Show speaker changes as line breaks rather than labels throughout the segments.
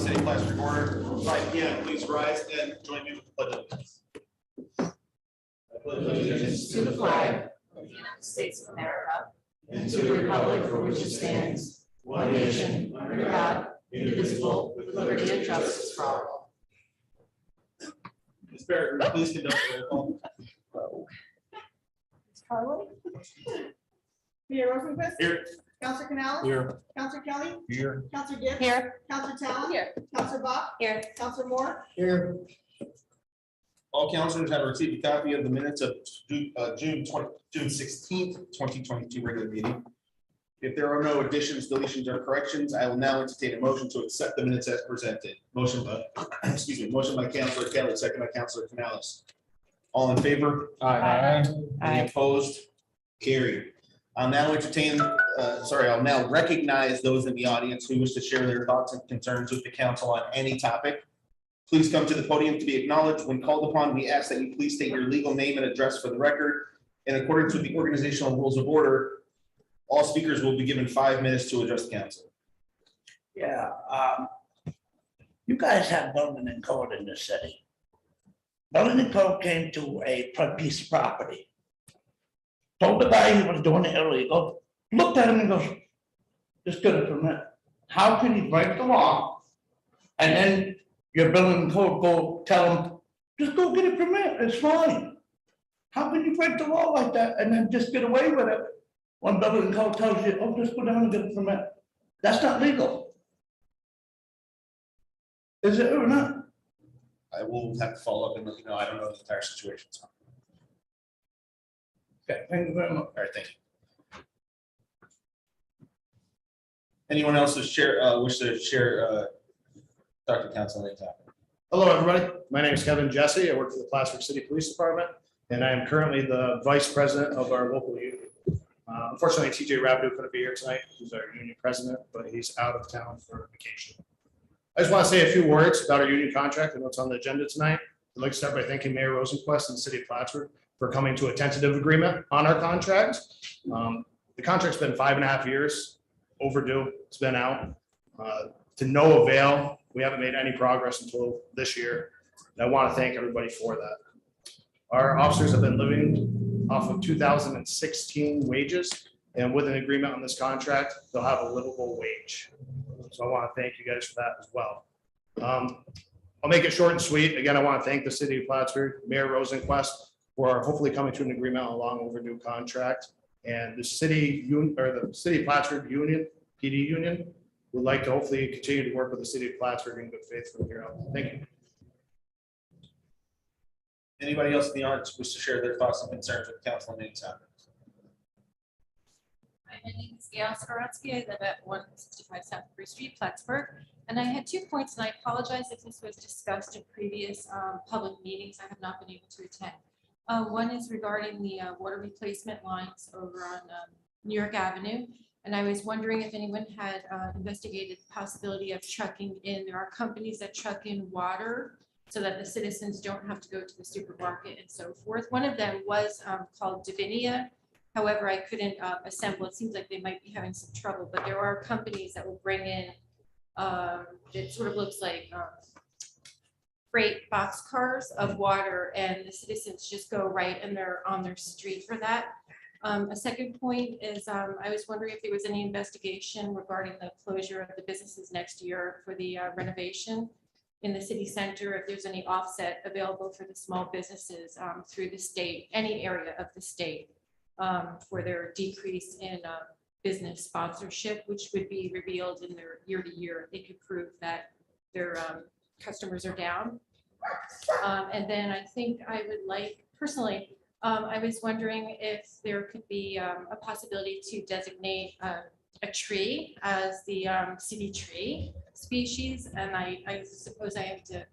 City Plaster Order, 5 p.m. Please rise and join me with the pledge of allegiance. I pledge allegiance
To the flag of the United States of America and to the republic for which it stands, one nation, under God, indivisible, with liberty and justice for all.
Ms. Barrett, will you please conduct the roll call.
Carly. Mayor Rosenquist.
Here.
Counselor Canales.
Here.
Counselor Kelly.
Here.
Counselor Gibbs.
Here.
Counselor Talon.
Here.
Counselor Bach.
Here.
Counselor Moore.
Here. All councilors have received a copy of the minutes of June 16th, 2022 regular meeting. If there are no additions, deletions, or corrections, I will now entertain a motion to accept the minutes as presented. Motion by, motion by Counselor Kelly, second by Counselor Canales. All in favor?
Aye.
Any opposed? Carried. I'll now I'll now recognize those in the audience who wish to share their thoughts and concerns with the council on any topic. Please come to the podium to be acknowledged. When called upon, we ask that you please state your legal name and address for the record. In accordance with the organizational rules of order, all speakers will be given 5 minutes to address the council.
Yeah, you guys have building and code in this city. Building and code came to a piece of property. Told the guy he was doing it illegal, looked at him and goes, just get a permit. How can he break the law? And then your building and code go tell him, just go get a permit, it's fine. How can you break the law like that and then just get away with it? One building and code tells you, oh, just go down and get a permit. That's not legal. Is it or not?
I will have to follow up and let you know. I don't know the entire situation. So.
Okay, thank you very much.
All right, thank you. Anyone else wish to share Dr. Council on any topic?
Hello, everybody. My name is Kevin Jesse. I work for the Plattsburgh City Police Department, and I am currently the vice president of our local union. Unfortunately, TJ Rabideau couldn't be here tonight. He's our union president, but he's out of town for vacation. I just want to say a few words about our union contract and what's on the agenda tonight. I'd like to start by thanking Mayor Rosenquist and the city of Plattsburgh for coming to a tentative agreement on our contract. The contract's been 5.5 years overdue. It's been out to no avail. We haven't made any progress until this year. And I want to thank everybody for that. Our officers have been living off of 2016 wages, and with an agreement on this contract, they'll have a livable wage. So I want to thank you guys for that as well. I'll make it short and sweet. Again, I want to thank the city of Plattsburgh, Mayor Rosenquist, for hopefully coming to an agreement on a long overdue contract. And the city of Plattsburgh union, PD union, would like to hopefully continue to work with the city of Plattsburgh in good faith from here on. Thank you.
Anybody else in the audience wish to share their thoughts and concerns with the council on any topic?
Hi, my name is Gail Skorotsky. I live at 165 South Bruce Street, Plattsburgh. And I had 2 points, and I apologize if this was discussed in previous public meetings. I have not been able to attend. One is regarding the water replacement lines over on New York Avenue. And I was wondering if anyone had investigated the possibility of trucking in. There are companies that truck in water so that the citizens don't have to go to the supermarket and so forth. One of them was called Divinia. However, I couldn't assemble. It seems like they might be having some trouble, but there are companies that will bring in, it sort of looks like freight box cars of water, and the citizens just go right and they're on their street for that. A second point is I was wondering if there was any investigation regarding the closure of the businesses next year for the renovation in the city center, if there's any offset available for the small businesses through the state, any area of the state, for their decrease in business sponsorship, which would be revealed in their year to year. They could prove that their customers are down. And then I think I would like, personally, I was wondering if there could be a possibility to designate a tree as the city tree species. And I suppose I have to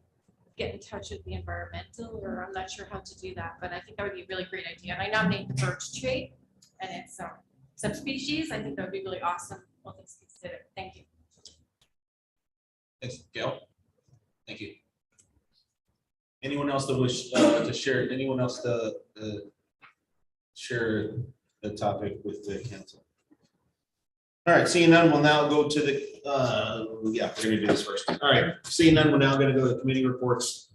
get in touch with the environmental, or I'm not sure how to do that, but I think that would be a really great idea. And I nominate the birch tree, and it's subspecies. I think that would be really awesome. Well, let's consider it. Thank you.
Thanks, Gail. Thank you. Anyone else that wish to share? Anyone else to share the topic with the council? All right, seeing none, we'll now go to the, yeah, we're gonna do this first. All right, seeing none, we're now gonna go to the committee reports.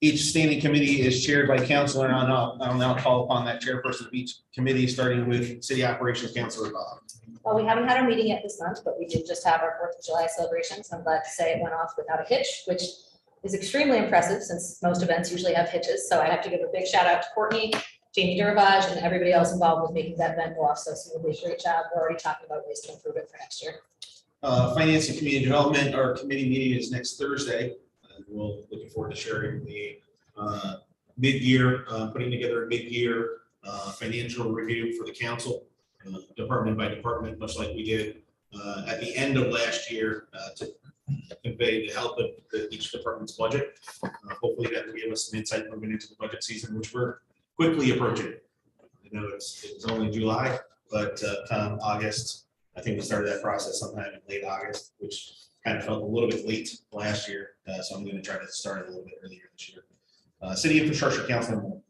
Each standing committee is chaired by councilor, and I'll now call upon that chairperson of each committee, starting with city operations councilor Bob.
Well, we haven't had our meeting yet this month, but we did just have our 4th of July celebrations. I'm glad to say it went off without a hitch, which is extremely impressive since most events usually have hitches. So I have to give a big shout out to Courtney, Jamie Durvage, and everybody else involved with making that event go off so smoothly. Great job. We're already talking about ways to improve it for next year.
Finance and community development, our committee meeting is next Thursday. We're looking forward to sharing the mid-year, putting together a mid-year financial review for the council, department by department, much like we did at the end of last year to convey the health of each department's budget. Hopefully that will give us some insight moving into the budget season, which we're quickly approaching. I know it's only July, but come August, I think we started that process sometime in late August, which kind of felt a little bit late last year. So I'm going to try to start a little bit earlier this year. City Infrastructure Council.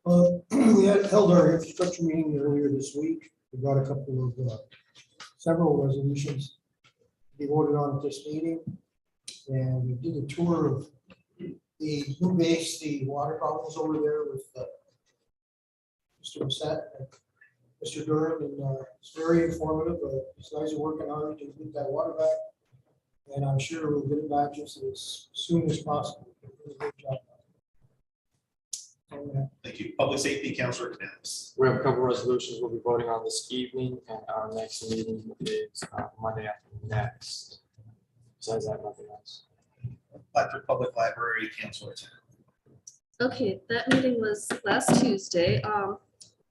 We held our infrastructure meeting earlier this week. We got a couple of several resolutions to be voted on at this meeting. And we did a tour of the new base, the water fountains over there with Mr. Bissett and Mr. Durham, and it's very informative. These guys are working hard to get that water back. And I'm sure we'll get it back just as soon as possible. Really good job.
Thank you. Public Safety, Councilor Canales.
We have a couple of resolutions we'll be voting on this evening, and our next meeting is Monday after next. Besides that, nothing else.
Blackford Public Library, Councilor Town.
Okay, that meeting was last Tuesday.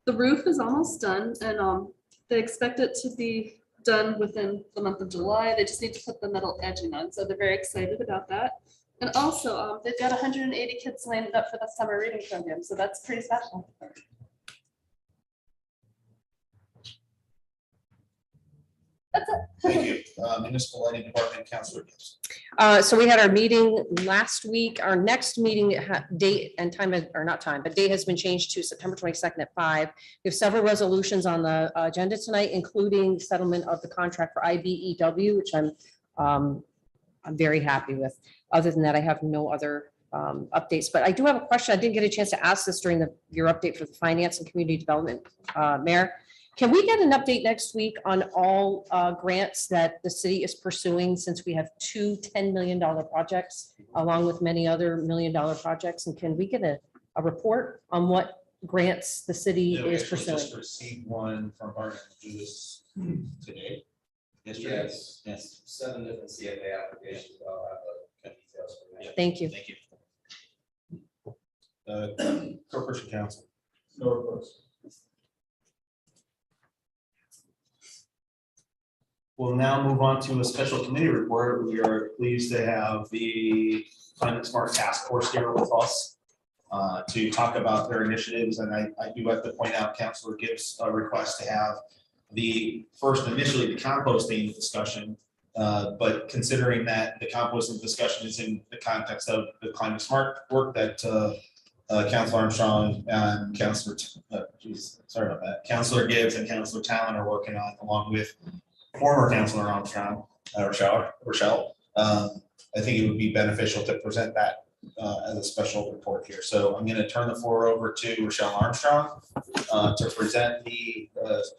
The roof is almost done, and they expect it to be done within the month of July. They just need to put the metal edging on, so they're very excited about that. And also, they've got 180 kids lined up for the summer reading program, so that's pretty special. That's it.
Thank you. Municipal Lighting Department, Councilor Gibbs.
So we had our meeting last week. Our next meeting date and time, or not time, but date has been changed to September 22nd at 5. We have several resolutions on the agenda tonight, including settlement of the contract for IBEW, which I'm very happy with. Other than that, I have no other updates, but I do have a question. I didn't get a chance to ask this during your update for the finance and community development, Mayor. Can we get an update next week on all grants that the city is pursuing, since we have 2 $10 million projects along with many other $1 million projects? And can we get a report on what grants the city
Yeah, we
is
actually
pursuing?
just received one from Barton Judas today. Yesterday. Yes.
7 different CFA applications. I'll have the details for that.
Thank you.
Thank you. Corporation Council. No reports. We'll now move on to a special committee report. We are pleased to have the Climate Smart Task Force here with us to talk about their initiatives. And I do have to point out Councilor Gibbs' request to have the first, initially the composting discussion, but considering that the composting discussion is in the context of the Climate Smart work that Councilor Armstrong and Councilor Gibbs and Councilor Talon are working on, along with former Councilor Armstrong, Rochelle. I think it would be beneficial to present that as a special report here. So I'm going to turn the floor over to Rochelle Armstrong to present the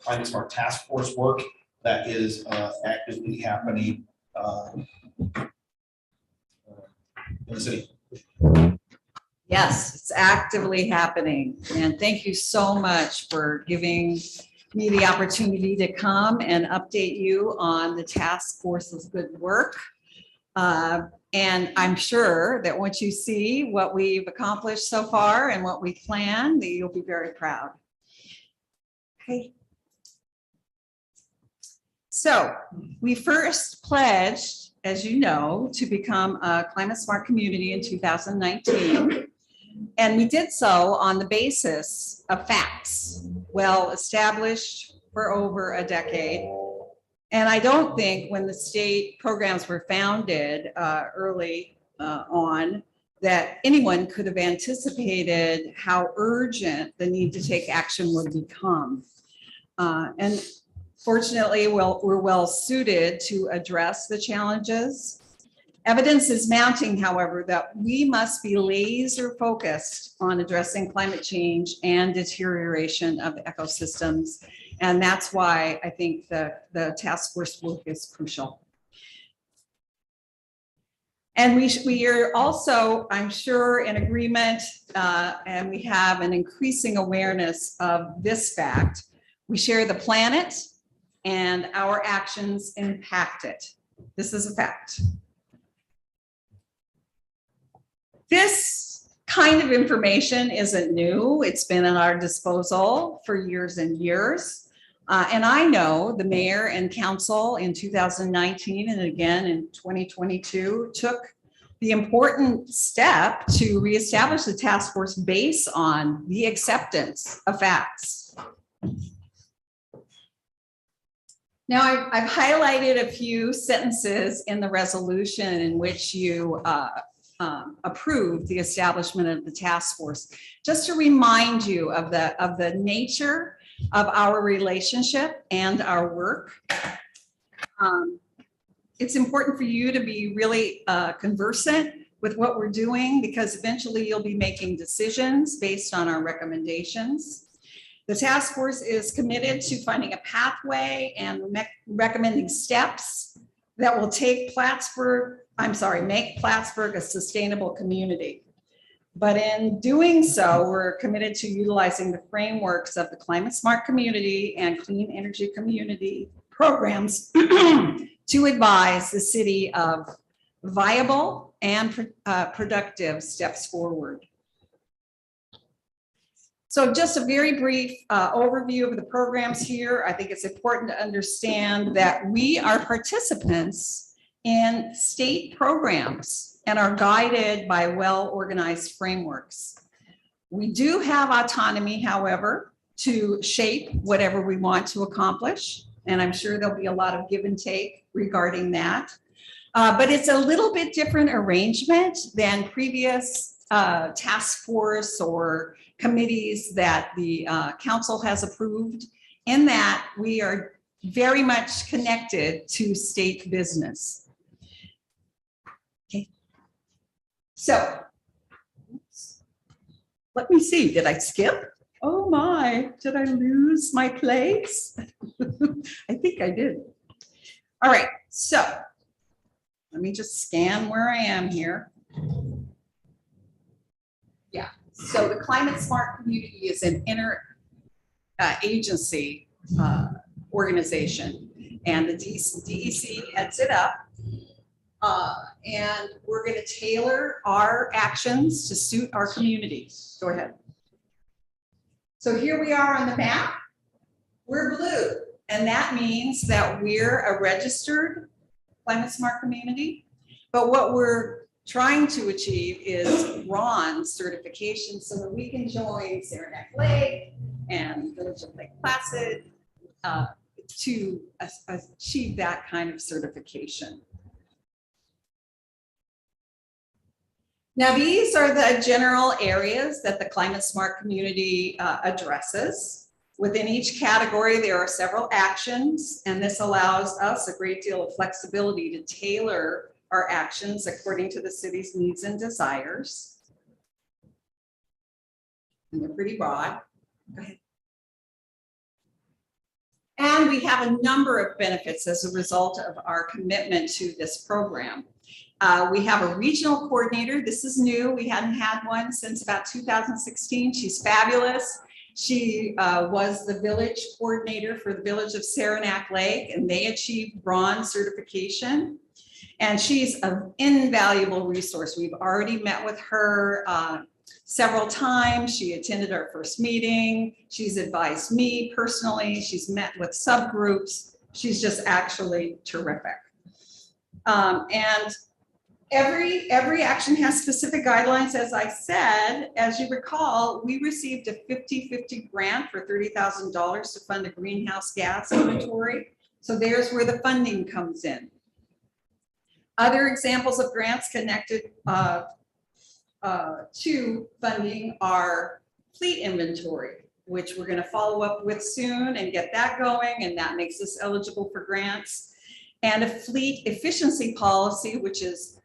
Climate Smart Task Force work that is actively happening in the city.
Yes, it's actively happening. And thank you so much for giving me the opportunity to come and update you on the task force's good work. And I'm sure that once you see what we've accomplished so far and what we plan, that you'll be very proud. Okay. So we first pledged, as you know, to become a climate smart community in 2019. And we did so on the basis of facts, well established for over a decade. And I don't think when the state programs were founded early on, that anyone could have anticipated how urgent the need to take action would become. And Fortunately, we're well suited to address the challenges. Evidence is mounting, however, that we must be laser focused on addressing climate change and deterioration of ecosystems. And that's why I think the task force work is crucial. And we are also, I'm sure, in agreement, and we have an increasing awareness of this fact. We share the planet and our actions impact it. This is a fact. This kind of information isn't new. It's been at our disposal for years and years. And I know the mayor and council in 2019 and again in 2022 took the important step to reestablish the task force based on the acceptance of facts. Now, I've highlighted a few sentences in the resolution in which you approved the establishment of the task force, just to remind you of the nature of our relationship and our work. It's important for you to be really conversant with what we're doing, because eventually you'll be making decisions based on our recommendations. The task force is committed to finding a pathway and recommending steps that will take make Plattsburgh a sustainable community. But in doing so, we're committed to utilizing the frameworks of the Climate Smart Community and Clean Energy Community programs to advise the city of viable and productive steps forward. So just a very brief overview of the programs here. I think it's important to understand that we are participants in state programs and are guided by well-organized frameworks. We do have autonomy, however, to shape whatever we want to accomplish. And I'm sure there'll be a lot of give and take regarding that. But it's a little bit different arrangement than previous task force or committees that the council has approved, in that we are very much connected to state business. Okay. So let me see, did I skip? Oh my, did I lose my place? I think I did. All right, so let me just scan where I am here. Yeah, so the Climate Smart Community is an inter-agency organization, and the DEC heads it up. And we're going to tailor our actions to suit our community. Go ahead. So here we are on the map. We're blue, and that means that we're a registered Climate Smart Community. But what we're trying to achieve is bronze certification so that we can join Saranac Lake and Village of Lake Placid to achieve that kind of certification. Now, these are the general areas that the Climate Smart Community addresses. Within each category, there are several actions, and this allows us a great deal of flexibility to tailor our actions according to the city's needs and desires. And they're pretty broad. Go ahead. And we have a number of benefits as a result of our commitment to this program. We have a regional coordinator. This is new. We hadn't had one since about 2016. She's fabulous. She was the village coordinator for the village of Saranac Lake, and they achieved bronze certification. And she's an invaluable resource. We've already met with her several times. She attended our first meeting. She's advised me personally. She's met with subgroups. She's just actually terrific. And every action has specific guidelines. As I said, as you recall, we received a 50-50 grant for $30,000 to fund a greenhouse gas inventory. So there's where the funding comes in. Other examples of grants connected to funding are fleet inventory. which we're going to follow up with soon and get that going, and that makes us eligible for grants. And a fleet efficiency policy, which is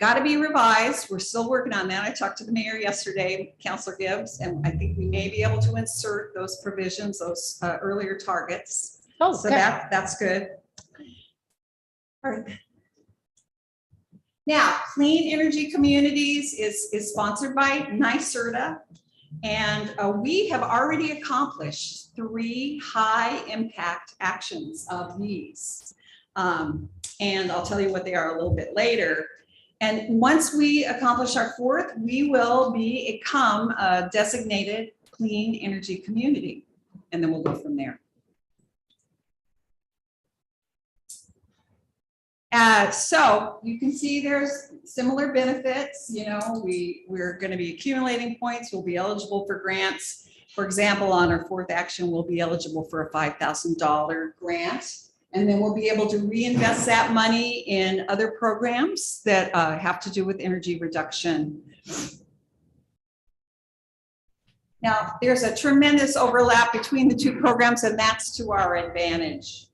got to be revised. We're still working on that. I talked to the mayor yesterday, Councilor Gibbs, and I think we may be able to insert those provisions, those earlier targets.
Oh,
So
okay.
that's good. All right. Now, Clean Energy Communities is sponsored by NYSERDA, and we have already accomplished 3 high impact actions of these. And I'll tell you what they are a little bit later. And once we accomplish our 4th, we will become a designated clean energy community, and then we'll go from there. So you can see there's similar benefits. You know, we're going to be accumulating points. We'll be eligible for grants. For example, on our 4th action, we'll be eligible for a $5,000 grant. And then we'll be able to reinvest that money in other programs that have to do with energy reduction. Now, there's a tremendous overlap between the 2 programs, and that's to our advantage.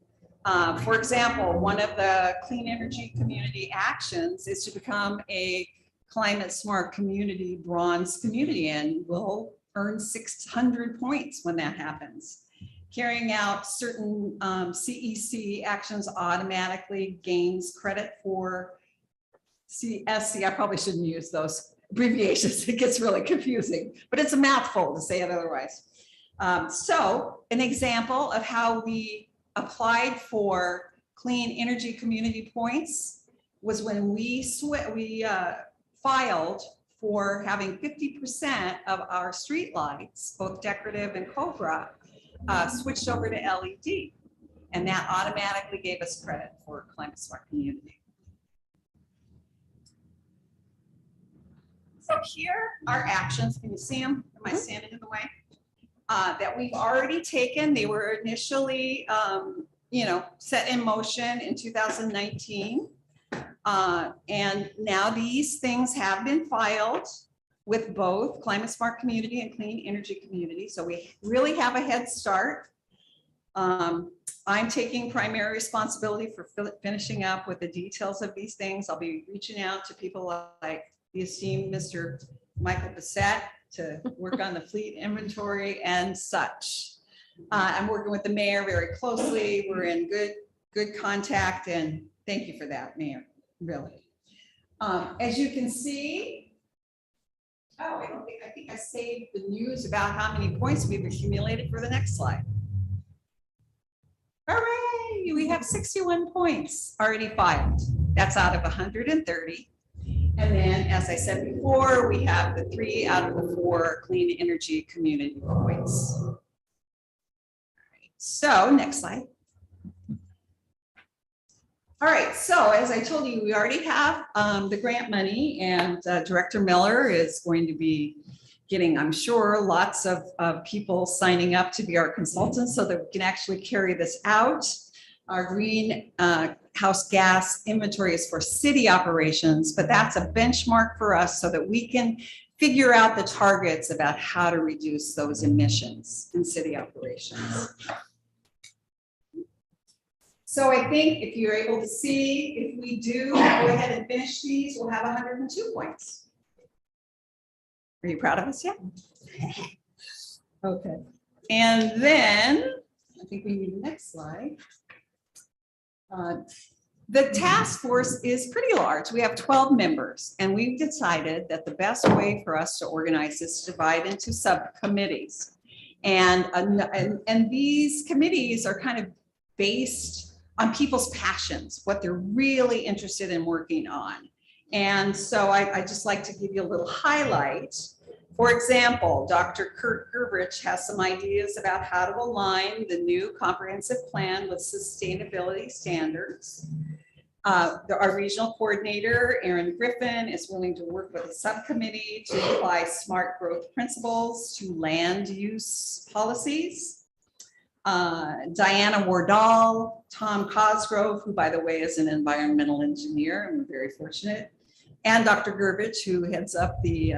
For example, one of the clean energy community actions is to become a climate smart community, bronze community, and we'll earn 600 points when that happens. Carrying out certain CEC actions automatically gains credit for CSC. I probably shouldn't use those abbreviations. It gets really confusing, but it's a mouthful to say it otherwise. So an example of how we applied for clean energy community points was when we filed for having 50% of our street lights, both decorative and Cobra, switched over to LED, and that automatically gave us credit for climate smart community. So here are actions. Can you see them? Am I standing in the way? That we've already taken. They were initially, set in motion in 2019. And now these things have been filed with both Climate Smart Community and Clean Energy Community. So we really have a head start. I'm taking primary responsibility for finishing up with the details of these things. I'll be reaching out to people like the esteemed Mr. Michael Bissett to work on the fleet inventory and such. I'm working with the mayor very closely. We're in good contact, and thank you for that, Mayor, really. As you can see, I think I saved the news about how many points we've accumulated for the next slide. Hooray, we have 61 points already filed. That's out of 130. And then, as I said before, we have the 3 out of the 4 clean energy community points. All right, so next slide. All right, so as I told you, we already have the grant money, and Director Miller is going to be getting, I'm sure, lots of people signing up to be our consultants so that we can actually carry this out. Our greenhouse gas inventory is for city operations, but that's a benchmark for us so that we can figure out the targets about how to reduce those emissions in city operations. So I think if you're able to see, if we do go ahead and finish these, we'll have 102 points. Are you proud of us yet? Okay. And then I think we need the next slide. The task force is pretty large. We have 12 members, and we've decided that the best way for us to organize is to divide into subcommittees. And these committees are kind of based on people's passions, what they're really interested in working on. And so I just like to give you a little highlight. For example, Dr. Kurt Gerbrich has some ideas about how to align the new comprehensive plan with sustainability standards. Our regional coordinator, Erin Griffin, is willing to work with a subcommittee to apply smart growth principles to land use policies. Diana Wardall, Tom Cosgrove, who by the way is an environmental engineer, and we're very fortunate, and Dr. Gervich, who heads up the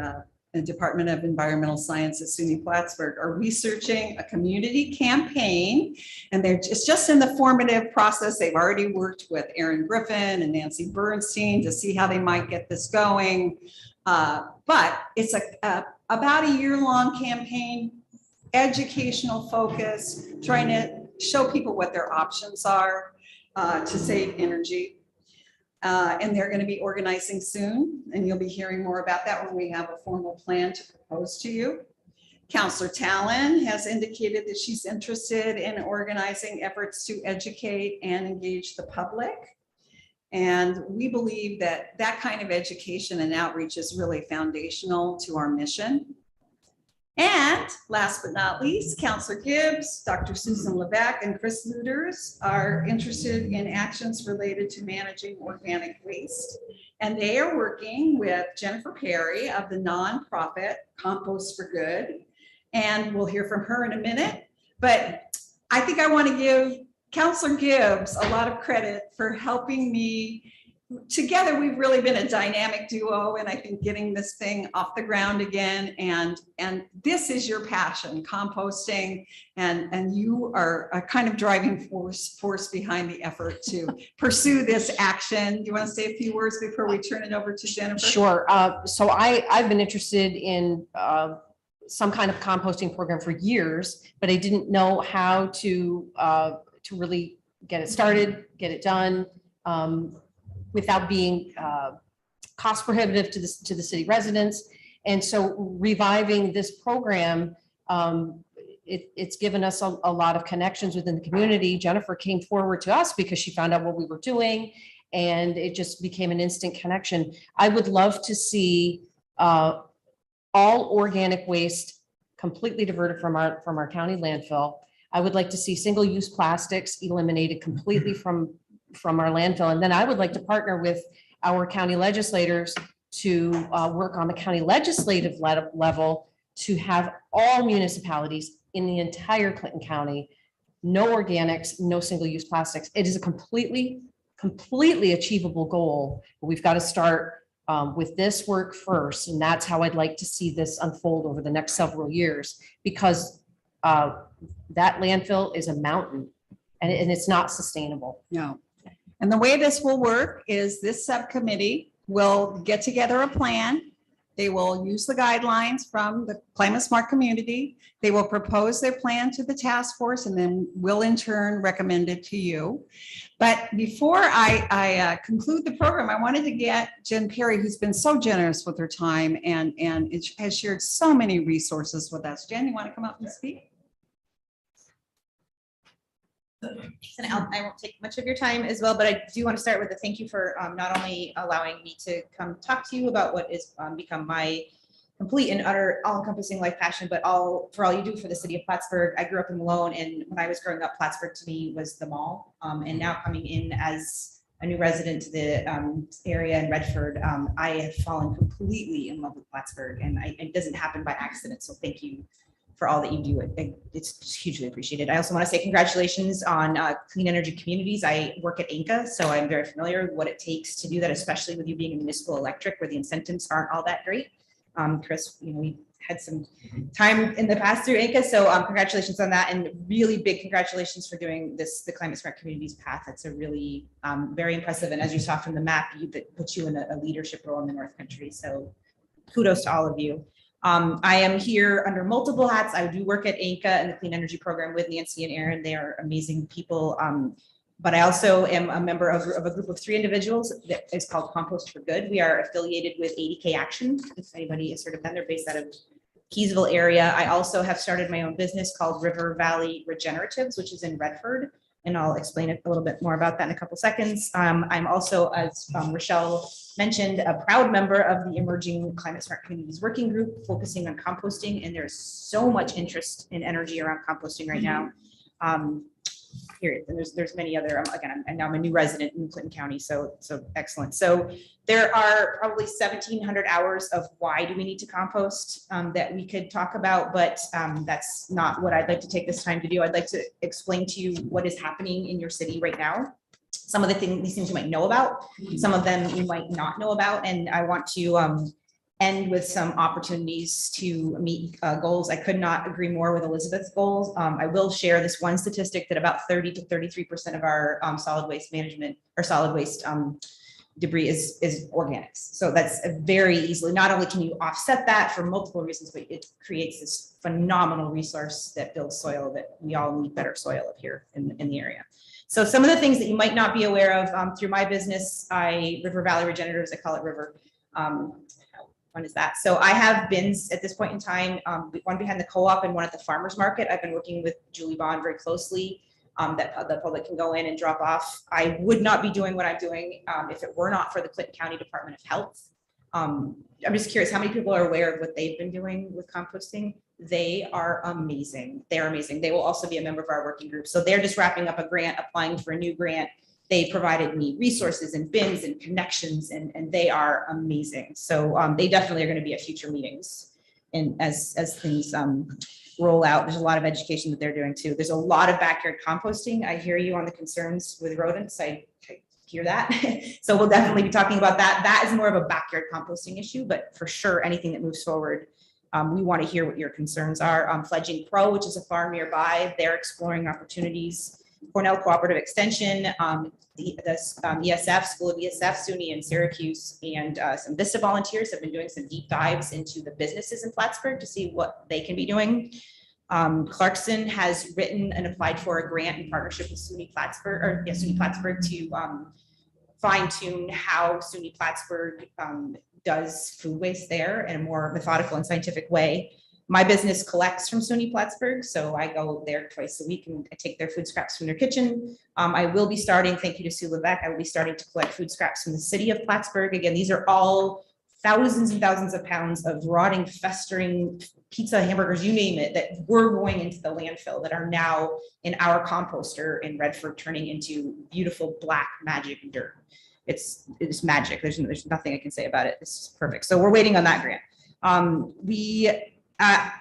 the Department of Environmental Science at SUNY Plattsburgh are researching a community campaign. And it's just in the formative process. They've already worked with Aaron Griffin and Nancy Bernstein to see how they might get this going. But it's about a year-long campaign, educational focus, trying to show people what their options are to save energy. And they're going to be organizing soon, and you'll be hearing more about that when we have a formal plan to propose to you. Counselor Talon has indicated that she's interested in organizing efforts to educate and engage the public. And we believe that that kind of education and outreach is really foundational to our mission. And last but not least, Counselor Gibbs, Dr. Susan Lebeck, and Chris Luters are interested in actions related to managing organic waste. And they are working with Jennifer Perry of the nonprofit Compost for Good. And we'll hear from her in a minute. But I think I want to give Counselor Gibbs a lot of credit for helping me. Together, we've really been a dynamic duo, and I think getting this thing off the ground again. And this is your passion, composting, and you are a kind of driving force behind the effort to pursue this action. Do you want to say a few words before we turn it over to Jennifer?
Sure. So I've been interested in some kind of composting program for years, but I didn't know how to really get it started, get it done, without being cost prohibitive to the city residents. And so reviving this program, it's given us a lot of connections within the community. Jennifer came forward to us because she found out what we were doing, and it just became an instant connection. I would love to see all organic waste completely diverted from our county landfill. I would like to see single-use plastics eliminated completely from our landfill. And then I would like to partner with our county legislators to work on the county legislative level to have all municipalities in the entire Clinton County, no organics, no single-use plastics. It is a completely achievable goal, but we've got to start with this work first. And that's how I'd like to see this unfold over the next several years, because that landfill is a mountain and it's not sustainable.
No. And the way this will work is this subcommittee will get together a plan. They will use the guidelines from the Climate Smart Community. They will propose their plan to the task force, and then we'll in turn recommend it to you. But before I conclude the program, I wanted to get Jen Perry, who's been so generous with her time and has shared so many resources with us. Jen, you want to come up and speak?
And I won't take much of your time as well, but I do want to start with a thank you for not only allowing me to come talk to you about what is become my complete and utter all-encompassing life passion, but for all you do for the city of Plattsburgh. I grew up in Malone, and when I was growing up, Plattsburgh to me was the mall. And now coming in as a new resident to the area in Redford, I have fallen completely in love with Plattsburgh, and it doesn't happen by accident. So thank you for all that you do. It's hugely appreciated. I also want to say congratulations on clean energy communities. I work at INCA, so I'm very familiar with what it takes to do that, especially with you being a municipal electric where the incentives aren't all that great. Chris, we had some time in the past through INCA, so congratulations on that, and really big congratulations for doing the Climate Smart Communities path. That's a really very impressive, and as you saw from the map, that puts you in a leadership role in the North Country. So kudos to all of you. I am here under multiple hats. I do work at INCA and the Clean Energy Program with Nancy and Aaron. They are amazing people. But I also am a member of a group of 3 individuals that is called Compost for Good. We are affiliated with 80K Action. If anybody has heard of them, they're based out of Keysville area. I also have started my own business called River Valley Regeneratives, which is in Redford. And I'll explain a little bit more about that in a couple seconds. I'm also, as Rochelle mentioned, a proud member of the Emerging Climate Smart Communities Working Group, focusing on composting. And there's so much interest in energy around composting right now. Period. And there's many other, again, I'm a new resident in Clinton County, so excellent. So there are probably 1,700 hours of why do we need to compost that we could talk about, but that's not what I'd like to take this time to do. I'd like to explain to you what is happening in your city right now. Some of these things you might know about, some of them you might not know about, and I want to end with some opportunities to meet goals. I could not agree more with Elizabeth's goals. I will share this one statistic that about 30 to 33% of our solid waste management or solid waste debris is organics. So that's a very easily, not only can you offset that for multiple reasons, but it creates this phenomenal resource that builds soil that we all need better soil up here in the area. So some of the things that you might not be aware of through my business, River Valley Regeneratives, I call it River. One is that. So I have bins at this point in time, one behind the co-op and one at the farmer's market. I've been working with Julie Bond very closely. That the public can go in and drop off. I would not be doing what I'm doing if it were not for the Clinton County Department of Health. I'm just curious, how many people are aware of what they've been doing with composting? They are amazing. They're amazing. They will also be a member of our working group. So they're just wrapping up a grant, applying for a new grant. They provided me resources and bins and connections, and they are amazing. So they definitely are going to be at future meetings. And as things roll out, there's a lot of education that they're doing too. There's a lot of backyard composting. I hear you on the concerns with rodents. I hear that. So we'll definitely be talking about that. That is more of a backyard composting issue, but for sure, anything that moves forward, we want to hear what your concerns are. Fledging Pro, which is a farm nearby, they're exploring opportunities. Cornell Cooperative Extension, the ESF, School of ESF, SUNY in Syracuse, and some Vista volunteers have been doing some deep dives into the businesses in Plattsburgh to see what they can be doing. Clarkson has written and applied for a grant in partnership with SUNY Plattsburgh, SUNY Plattsburgh to fine tune how SUNY Plattsburgh does food waste there in a more methodical and scientific way. My business collects from SUNY Plattsburgh, so I go there twice a week and I take their food scraps from their kitchen. I will be starting, thank you to Sue Levesque, I will be starting to collect food scraps from the city of Plattsburgh. Again, these are all thousands and thousands of pounds of rotting, festering pizza, hamburgers, you name it, that were going into the landfill that are now in our composter in Redford, turning into beautiful black magic dirt. It's magic. There's nothing I can say about it. It's perfect. So we're waiting on that grant. We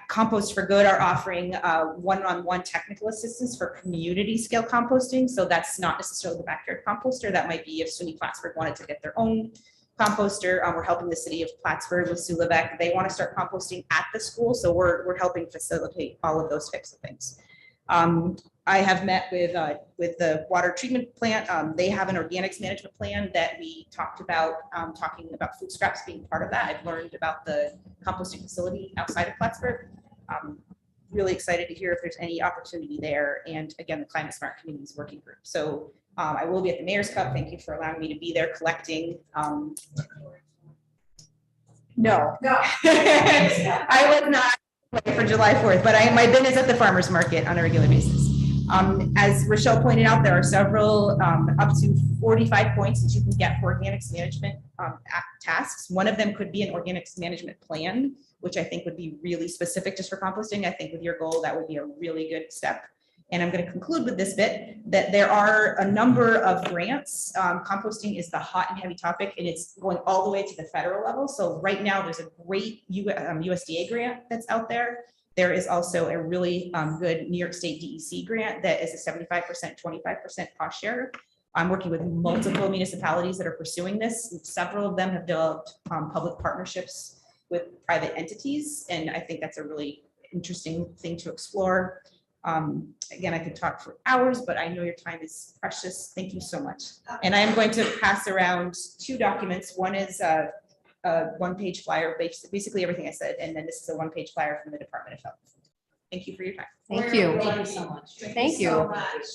Compost for Good are offering one-on-one technical assistance for community scale composting. So that's not necessarily the backyard composter. That might be if SUNY Plattsburgh wanted to get their own composter. We're helping the city of Plattsburgh with Sue Levesque. They want to start composting at the school. So we're helping facilitate all of those types of things. I have met with the water treatment plant. They have an organics management plan that we talked about, talking about food scraps being part of that. I've learned about the composting facility outside of Plattsburgh. Really excited to hear if there's any opportunity there. And again, the Climate Smart Communities Working Group. So I will be at the Mayor's Cup. Thank you for allowing me to be there collecting. No, I was not for July 4th, but my bin is at the farmer's market on a regular basis. As Rochelle pointed out, there are several up to 45 points that you can get for organics management tasks. One of them could be an organics management plan, which I think would be really specific just for composting. I think with your goal, that would be a really good step. And I'm going to conclude with this bit that there are a number of grants. Composting is the hot and heavy topic, and it's going all the way to the federal level. So right now there's a great USDA grant that's out there. There is also a really good New York State DEC grant that is a 75%, 25% cost share. I'm working with multiple municipalities that are pursuing this. Several of them have developed public partnerships with private entities, and I think that's a really interesting thing to explore. Again, I could talk for hours, but I know your time is precious. Thank you so much. And I am going to pass around two documents. One is a one-page flyer, basically everything I said, and then this is a one-page flyer from the Department of Health. Thank you for your time.
Thank you.
Thank you so much.
Thank you.
so much.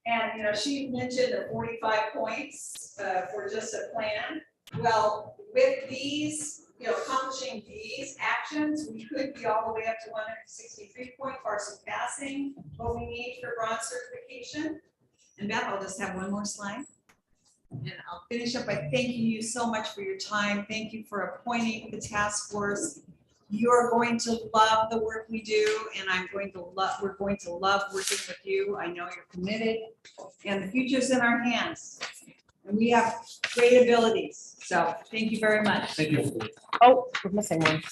And, she mentioned the 45 points for just a plan. Well, with these, accomplishing these actions, we could be all the way up to 163 point, far surpassing what we need for bronze certification. And Beth, I'll just have one more slide. And I'll finish up by thanking you so much for your time. Thank you for appointing the task force. You're going to love the work we do, and we're going to love working with you. I know you're committed, and the future's in our hands. And we have great abilities. So thank you very much.
Thank you.
Oh, we're missing one.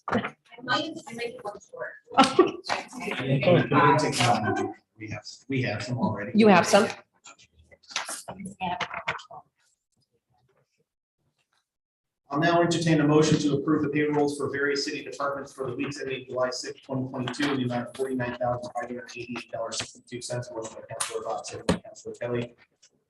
I might one short.
We have some already.
You have some?
I'll now entertain a motion to approve the payrolls for various city departments for the weeks ending July 6, 2022, in the amount of $49,588.62. Motion by Councilor Bob, second by Councilor Kelly.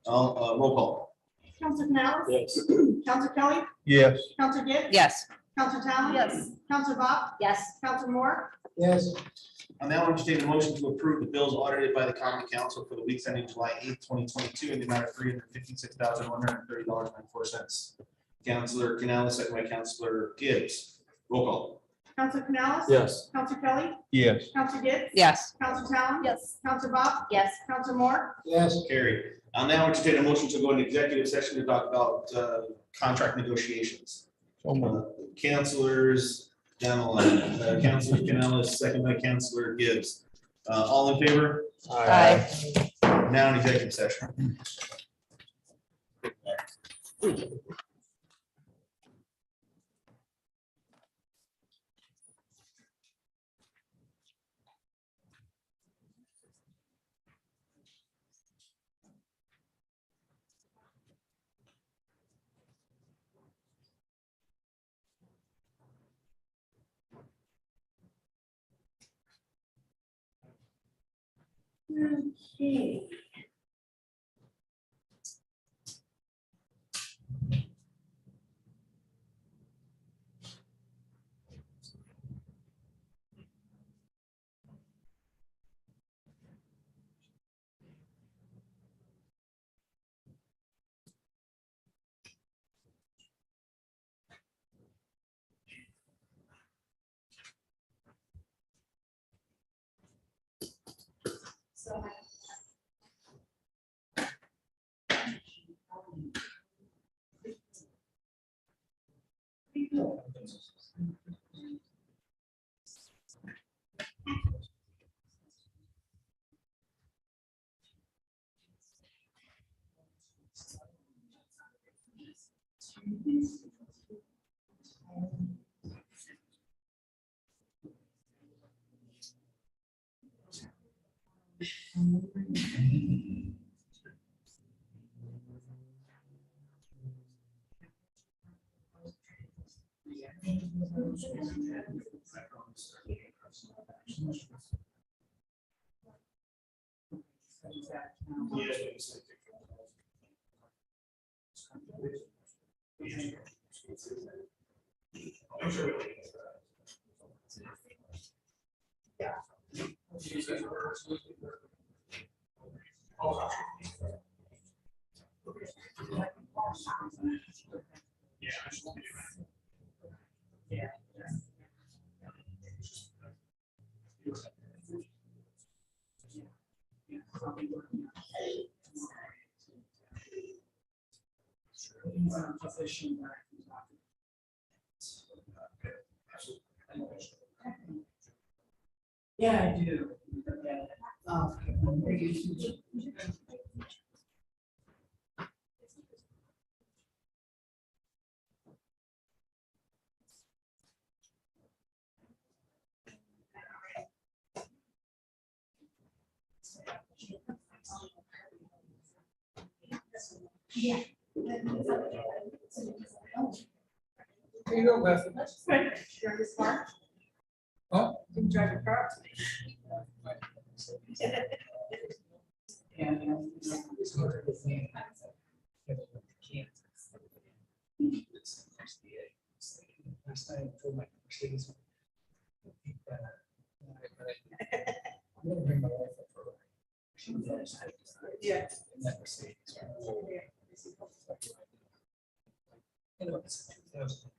Roll call.
Counselor Canales?
Yes.
Counselor Kelly?
Yes.
Counselor Gibbs?
Yes.
Counselor Talon?
Yes.
Counselor Bob?
Yes.
Counselor Moore?
Yes,
I'll now entertain a motion to approve the bills audited by the common council for the weeks ending July 8, 2022, in the amount of $356,130.94. Councilor Canales, second by Councilor Gibbs. Roll call.
Counselor Canales?
Yes.
Counselor Kelly?
Yes.
Counselor Gibbs?
Yes.
Counselor Talon?
Yes.
Counselor Bob?
Yes.
Counselor Moore?
yes,
Carried. I'll now entertain a motion to go into executive session to talk about contract negotiations. Councilors down the line. Councilor Canales, second by Councilor Gibbs. All in favor?
Aye.
Now in executive session.
Yeah, I do. Yeah. There you go, Beth. That's good. You're in this car? Huh? You can drive your car. And it's not a good thing. Last night I told my Mercedes. I'm gonna bring my wife up for a ride. She loves it. Yeah. And that Mercedes. You know, it's 2000.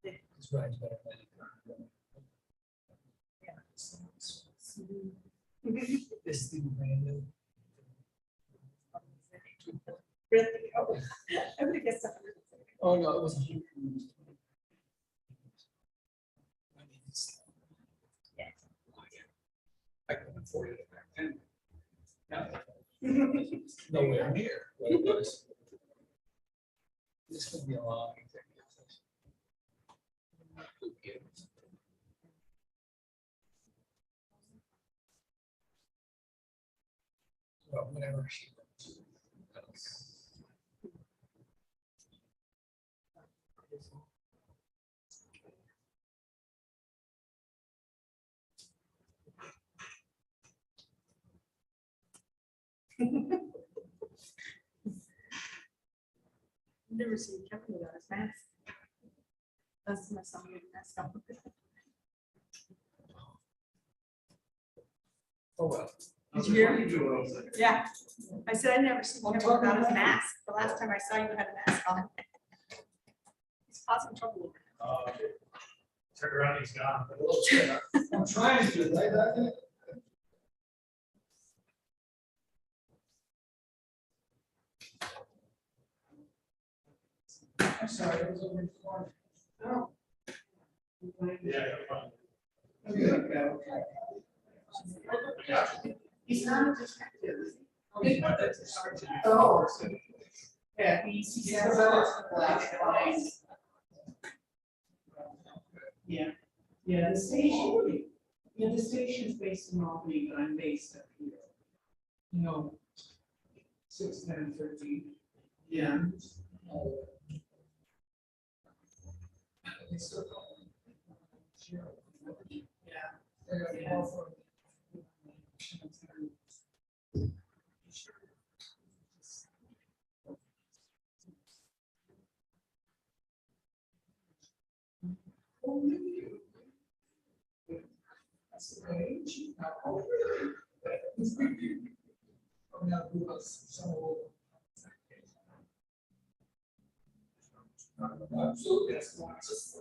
This ride's better than any car. This thing brand new. Really? Oh, everybody gets stuff. Oh, no, it wasn't. I couldn't afford it back then. Nowhere near what it was. This could be a long executive session. Who gives? Well, whatever she wants.
Never seen Kevin without his mask. That's my son with mask on.
Oh, well.
Did you hear me? Yeah, I said I never seen Kevin without his mask. The last time I saw you had a mask on. He's causing trouble.
Turn around, he's gone.
I'm trying to, right? I'm sorry, I was over in Florida. No.
Yeah, you're fine.
He's not a detective.
Oh.
Yeah, he's. Yeah, yeah, the station's based in Albany, but I'm based up here. You know, 6, 10, 13. Yeah. That's the age. Oh, really? I'm not who else, some old. Absolutely, that's not just.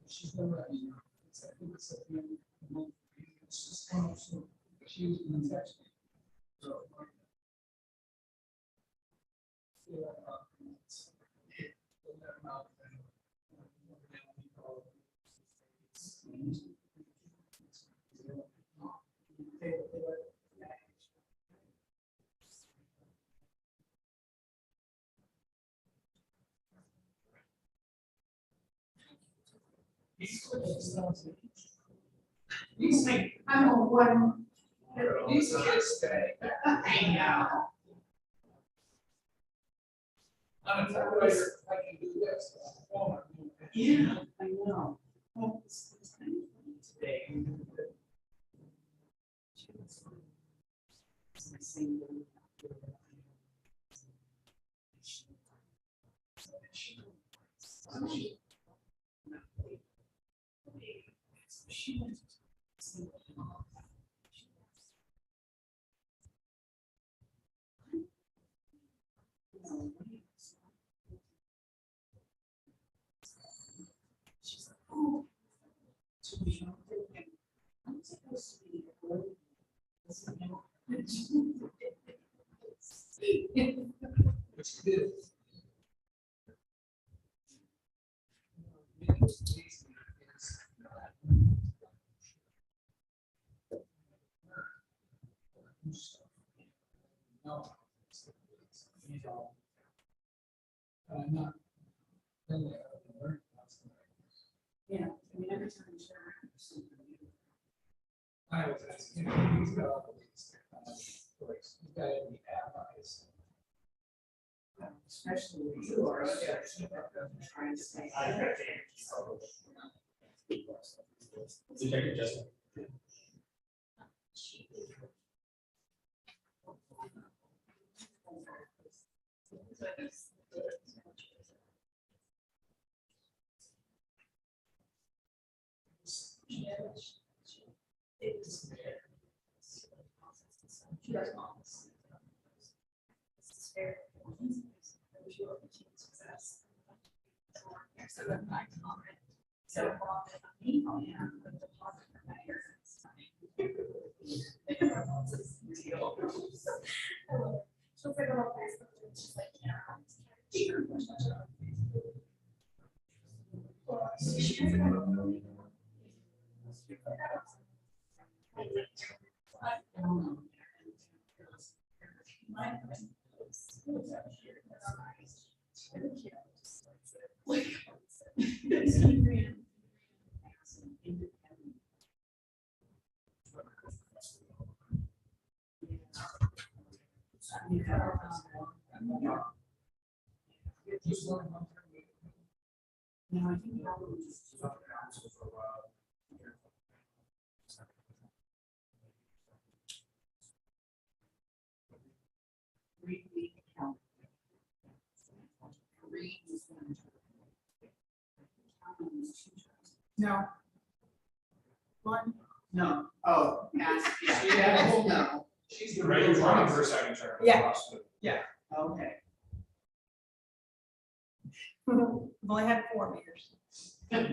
She's never. I think it's at the end of the month. It's just kind of so she was in touch. So. Yeah. He's like, I'm on one. These kids stay. I know. I'm a typewriter, I can do this. Yeah, I know. Well, it's kind of funny today. She's like, oh. I'm supposed to be which did. No. Not. Yeah, I mean, every time you share something new. I was asking, he's got all these technology, he's got any allies. Especially with you are trying to say.
Detective Jessica.
Just one month. No, I think that was just on council for a while. Read count. Read is one term. No. One? No. Oh, yeah. No. She's the
Right,
real
you're running
one.
for a second term.
Yeah. Okay.
I've only had 4 years. And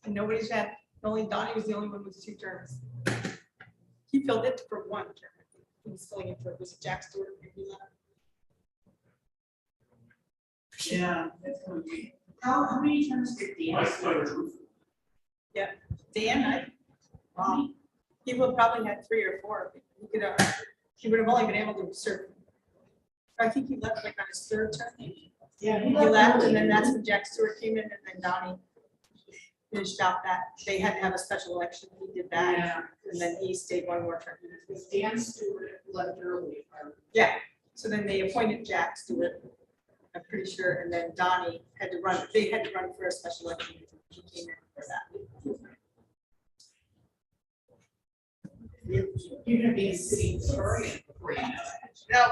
nobody's had, only Donnie was the only one with 2 terms. He filled it for 1 term. He was filling it for, was it Jack Stewart? Maybe left.
Yeah, that's gonna be. How many times did Dan Stewart?
Dan, he would probably had 3 or 4. He could, he would have only been able to serve. I think he left like on his 3rd term.
Yeah.
He left, and then that's when Jack Stewart came in, and then Donnie finished out that, they had to have a special election, he did that,
Yeah.
and then he stayed 1 more term.
Because Dan Stewart left early.
Yeah, so then they appointed Jack Stewart, I'm pretty sure, and then Donnie had to run, they had to run for a special election, he came in for that.
You're gonna be a city historian before you know it.
No.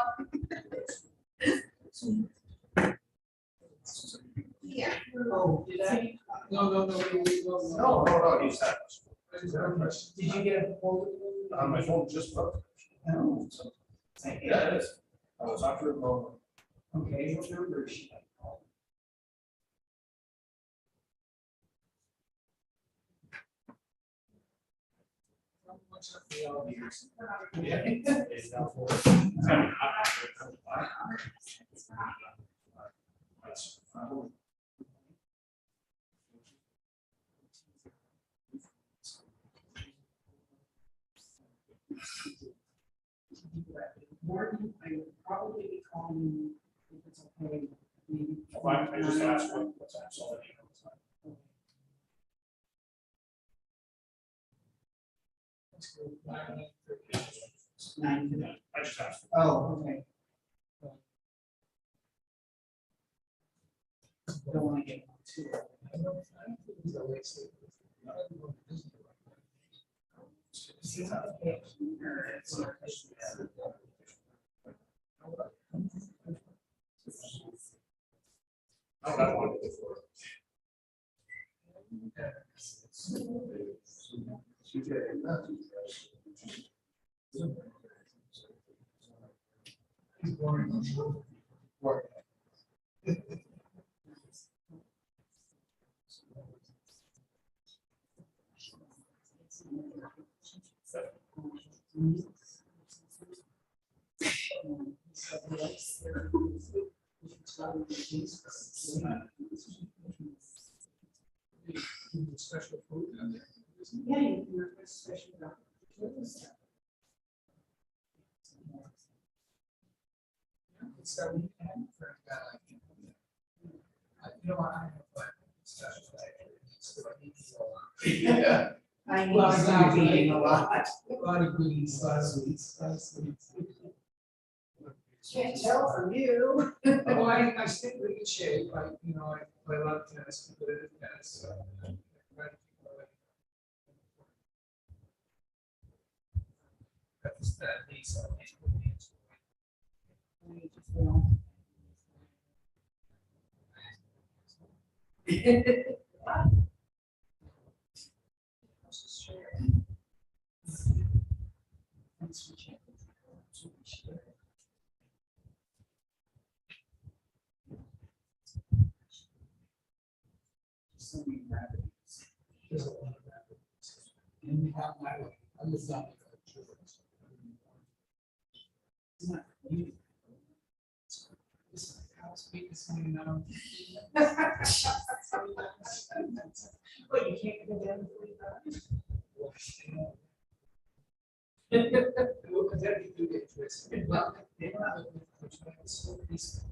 Yeah. Oh, did I? No,
No, he's that.
Did you get a hold of?
On my phone, just.
No.
Yeah, it is. I was after a moment.
Okay, what number is she? Morton, I would probably be calling you if it's okay. Maybe.
I just asked what's that, so that you know it's not.
Let's go 9:30.
I just asked.
Oh, okay. Don't want to get too.
Oh, that one before.
Special food. Yeah, you can have a special. So we can for a guy like him. You know, I have like special.
Yeah.
I need to stop eating a lot. A lot of greens, a lot of sweets, a lot of sweets. Can't tell from you. Oh, I stay in pretty good shape. I play a lot of tennis, competitive tennis. That's that needs. There's a lot of rabbits. And we have my way. I was not. It's not you. This house beat is coming out. Well, you can't go down to 45. Because that you get twisted. Well, they're not looking for it's so peaceful.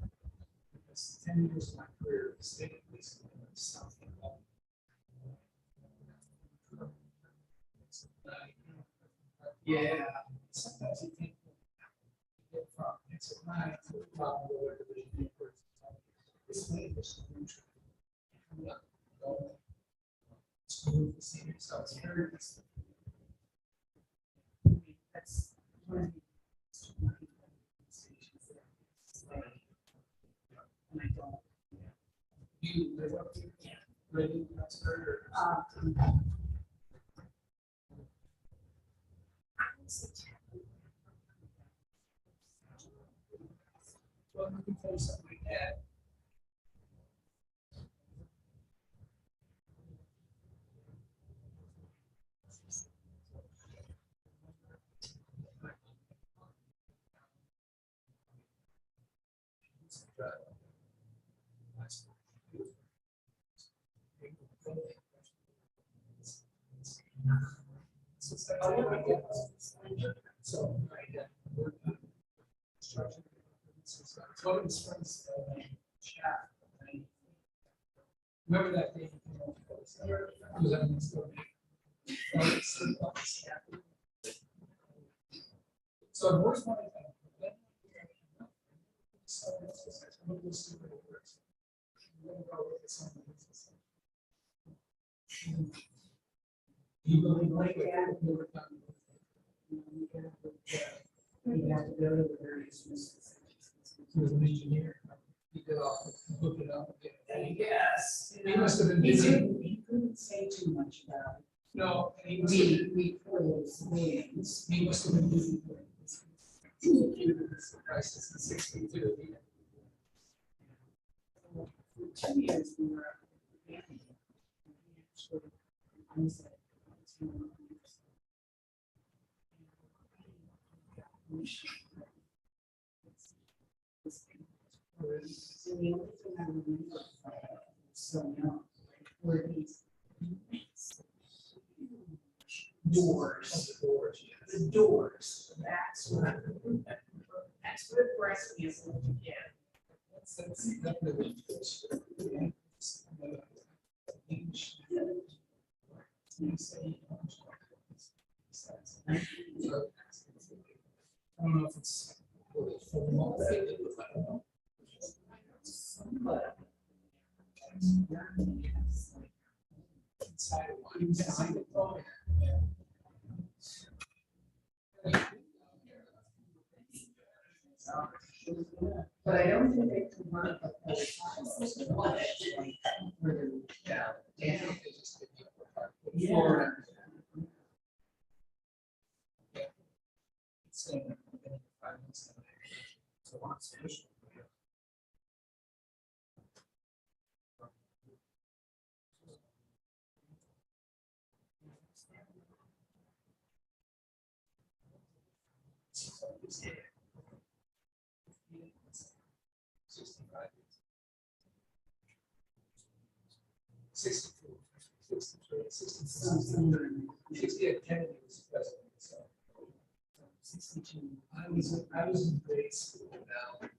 Because 10 years of my career, staying peaceful and something. Yeah, sometimes you think it's a night to the top of the heard this. That's one of the. And I don't. You live up here? Yeah. Really, that's her. Well, we can play something like that. So, chat. Remember that day? So I've always wanted that. You really like that? You have to go to the various. He was an engineer. He did all, look it up. Yes. He must have been busy. He couldn't say too much about it. No. We closed meetings. He must have been busy. Crisis in 62. 2 years we were. So young, where these doors, the doors, that's what impressed me as a little kid. That's definitely. I don't know if it's really formal. I don't know. But inside of one, inside of one. But I don't think they can run up. Yeah. Kennedy was president, so 62. I was in grade school now.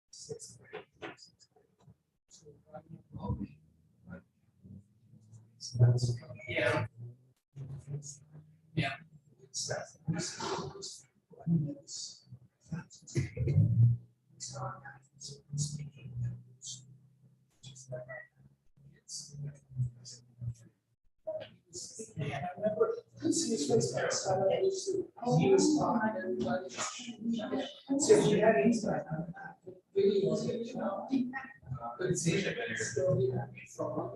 Sixth grade. Yeah. Yeah. I remember his face he was talking to everybody. So if you had insight on that, really was it, you know? But it's still from.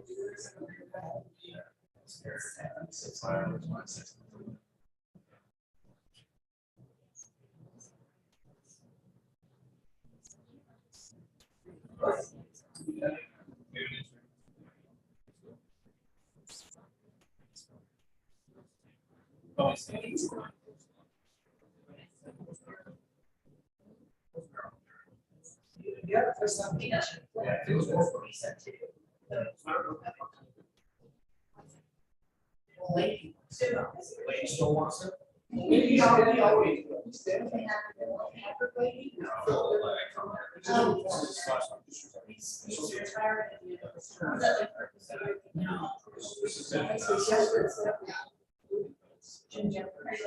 Yeah, first time. It was more for me. Lady still wants it. He always. He's retired at the end of his term. No. Jim Jeffries.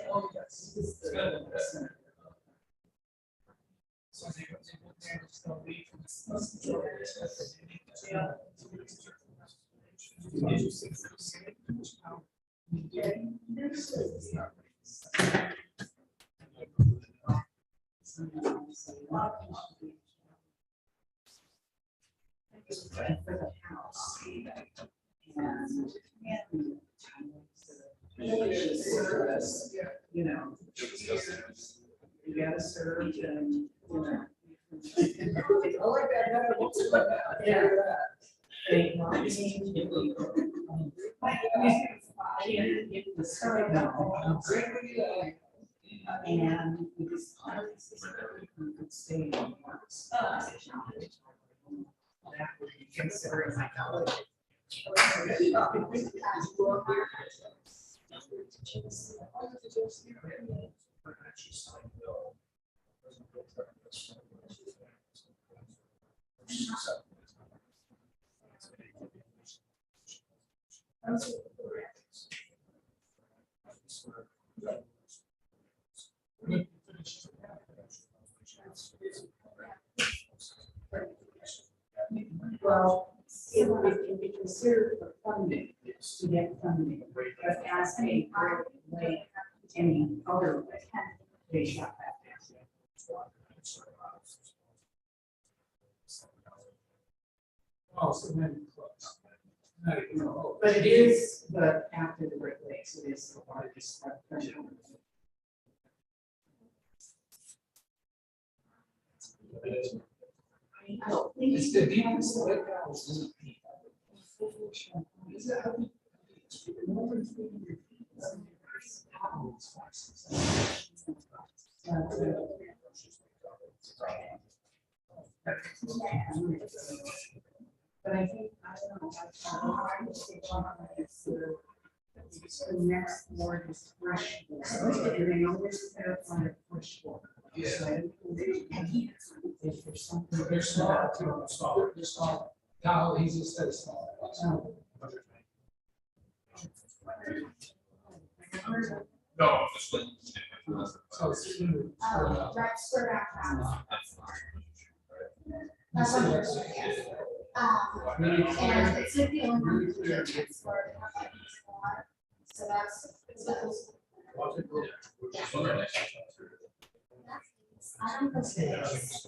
You know. You gotta serve and, you know. I like that. Yeah. And because you could stay on once. That would be considering my college. Well, it can be considered for funding, to get funding, but as a way, any other way, they shut that down. Oh, so then close. No, but it is, but after the Great Lakes, it is the largest. It's the deepest lake house. But I think, I don't know, the next word is fresh water. And they always clarify fresh water. Yeah. If there's something. There's small, there's small. No, he's just said small.
No, this one.
So it's.
Rex, we're back from. And it's like the only one that gets for. So that's. I don't think it's.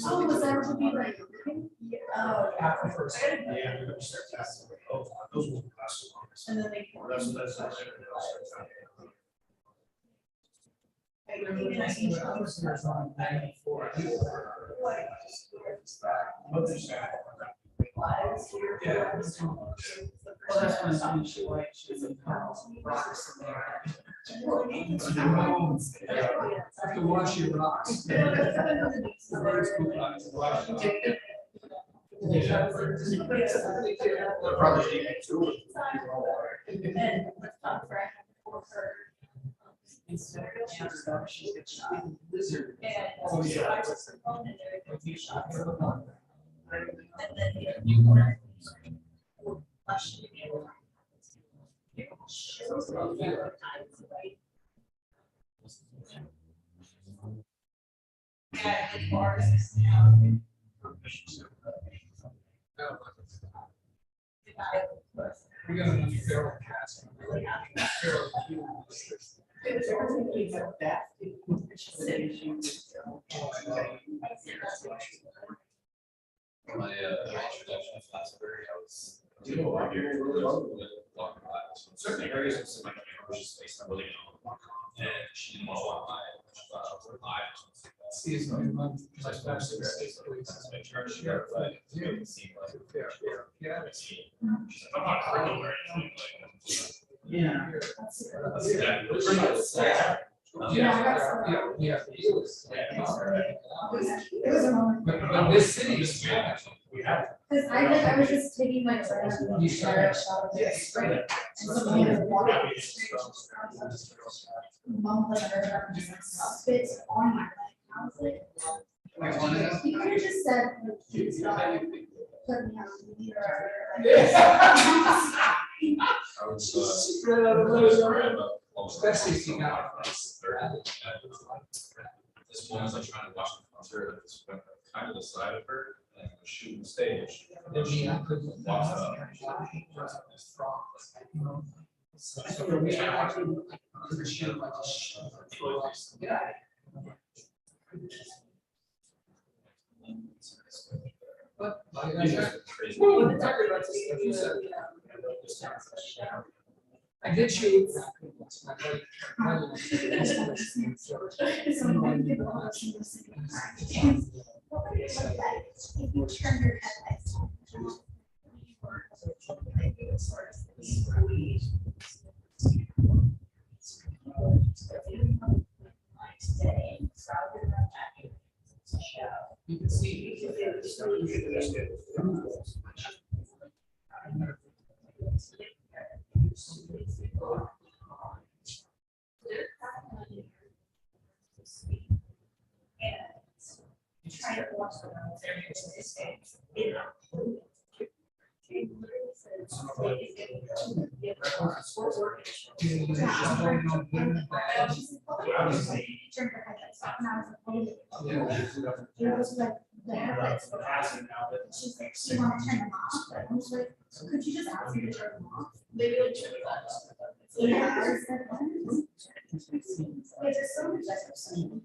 Oh, was that to be like? Oh.
After first.
Yeah. Those will last long.
And then they.
That's.
I was there on 94. Yeah. Well, that's when she like, she's in house, rocks in there. Have to wash your rocks.
Probably.
Oh, yeah. We got a feral cast.
My introduction to Flassberry, I was. Talking about certain areas of my campus, based on really And she didn't want to walk by. Live.
Excuse me, I'm much better.
Make sure she got it, but it didn't seem like.
Yeah.
I'm not criminal or anything,
Yeah. Yeah. But this city is. We have.
Cause I was just taking my friend.
Yes.
Mom like spit on my leg. I was like, you could have just said, like, please don't put me on the meter.
I was,
Especially if you got.
this one was like trying to watch the concert, I just went kind of the side of her and was shooting stage.
I mean, I couldn't.
Walked up.
So for me, I couldn't shoot like a shit. Yeah. But I did shoot.
If you turn your headlights on.
You can see.
Try to watch the ones It was like, the headlights were passing now, but she's like, she wanna turn them off, but I was like, could you just ask me to turn them off? Maybe like turn them off. Yeah, I was like, what? Wait, there's so much that I've seen.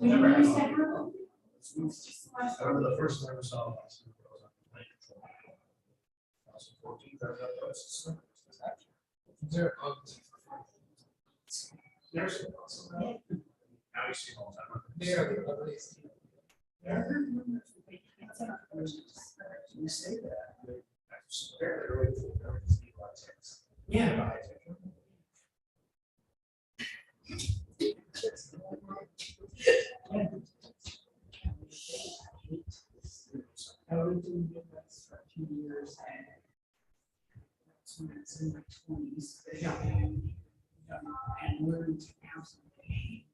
Never had one. I remember the first time I saw. There's. Now you see all the time. You say that. Yeah. I lived in the US for a few years and that's when I was in my 20s. And learned how to behave.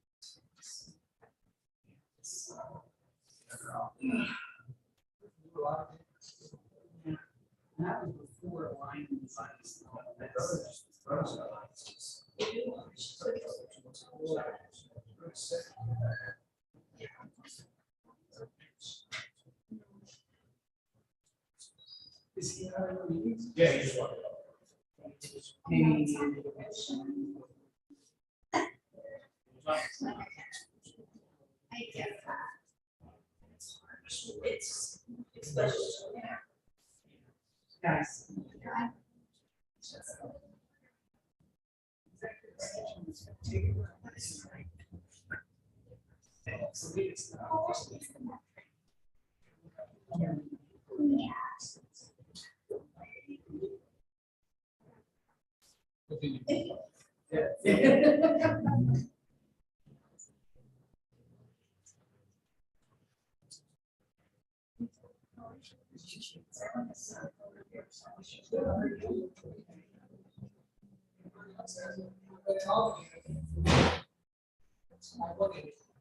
That was before line designs. Is he having a meeting? Yeah, he just walked up. Maybe.
I get that. It's special, yeah.
Guys.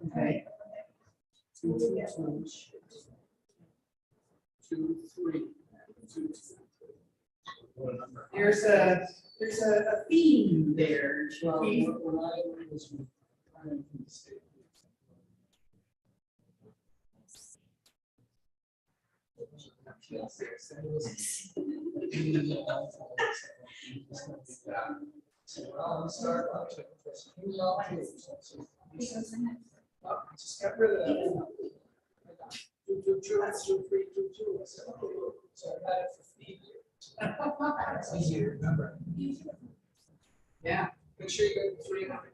Okay. 2, 3. There's a theme there. Just got rid of that. 2, 2, 2, 3, 2, 2. So I had it for 15 years. It's easy to remember. Yeah, make sure you go 300.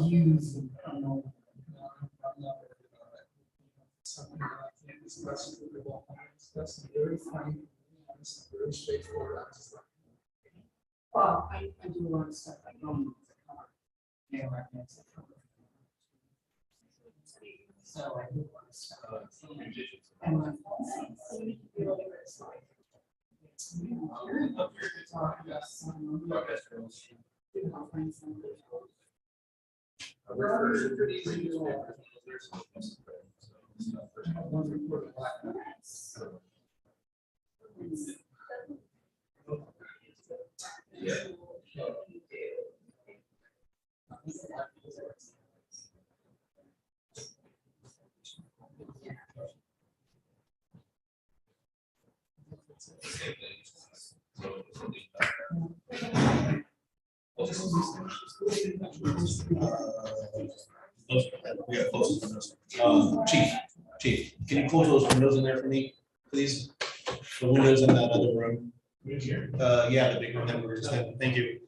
Use. Something that I can't discuss with the wall. That's very funny. It's very straightforward. I'm just like, well, I do a lot of stuff I don't use the car. Yeah, I can't say. So I do a lot of stuff. And my phone says, so you can feel it, it's like. It's really talk about some. I'll find some.
Chief, can you close those windows in there for me, please? The windows in that other room. Yeah, the big one that we were just in. Thank you.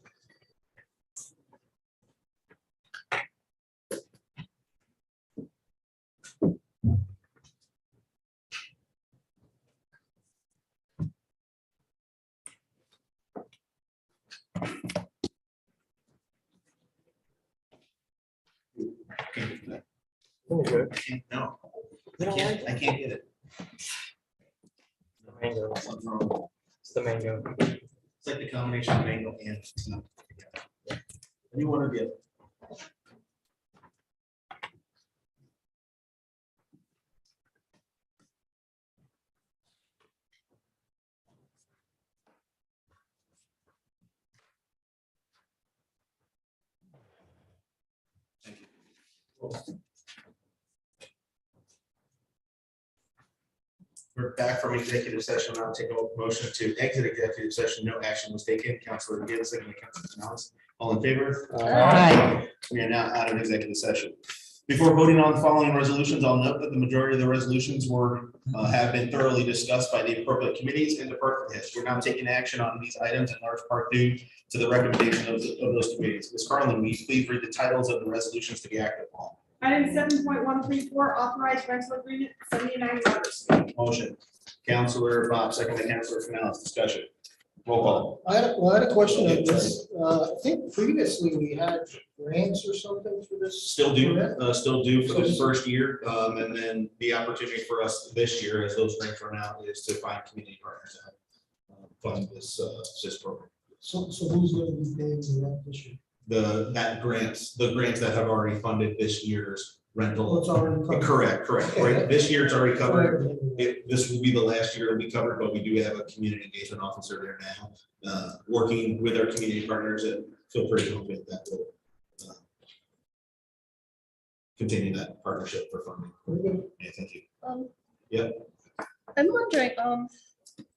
No, I can't get it.
The mango. It's the mango.
It's like the combination of mango and tea. What do you want to get? Thank you. We're back from executive session. I'll take a motion to exit executive session. No action was taken. Councilor Gibbs, second by Councilor Canales. All in favor?
Aye.
We are now out of executive session. Before voting on the following resolutions, I'll note that the majority of the resolutions have been thoroughly discussed by the appropriate committees and department heads. We're now taking action on these items in large part due to the recommendation of those committees. Ms. Carlin, will you please read the titles of the resolutions to be acted upon?
Item 7.134, authorized rental agreement, 79 Water Street.
Motion. Councilor Bob, second by Councilor Canales. Discussion. Roll call.
I had a question of this. I think previously we had grants or something for this.
Still do for this first year, and then the opportunity for us this year, as those grants run out, is to find community partners that fund this program.
So who's going to be paying the rent this year?
The grants that have already funded this year's rental.
Well, it's already covered.
Correct.
Okay.
Right. This year it's already covered. This will be the last year it'll be covered, but we do have a community engagement officer there now, working with our community partners, and feel pretty confident that will continue that partnership for funding. Yeah, thank you. Yeah.
I'm wondering,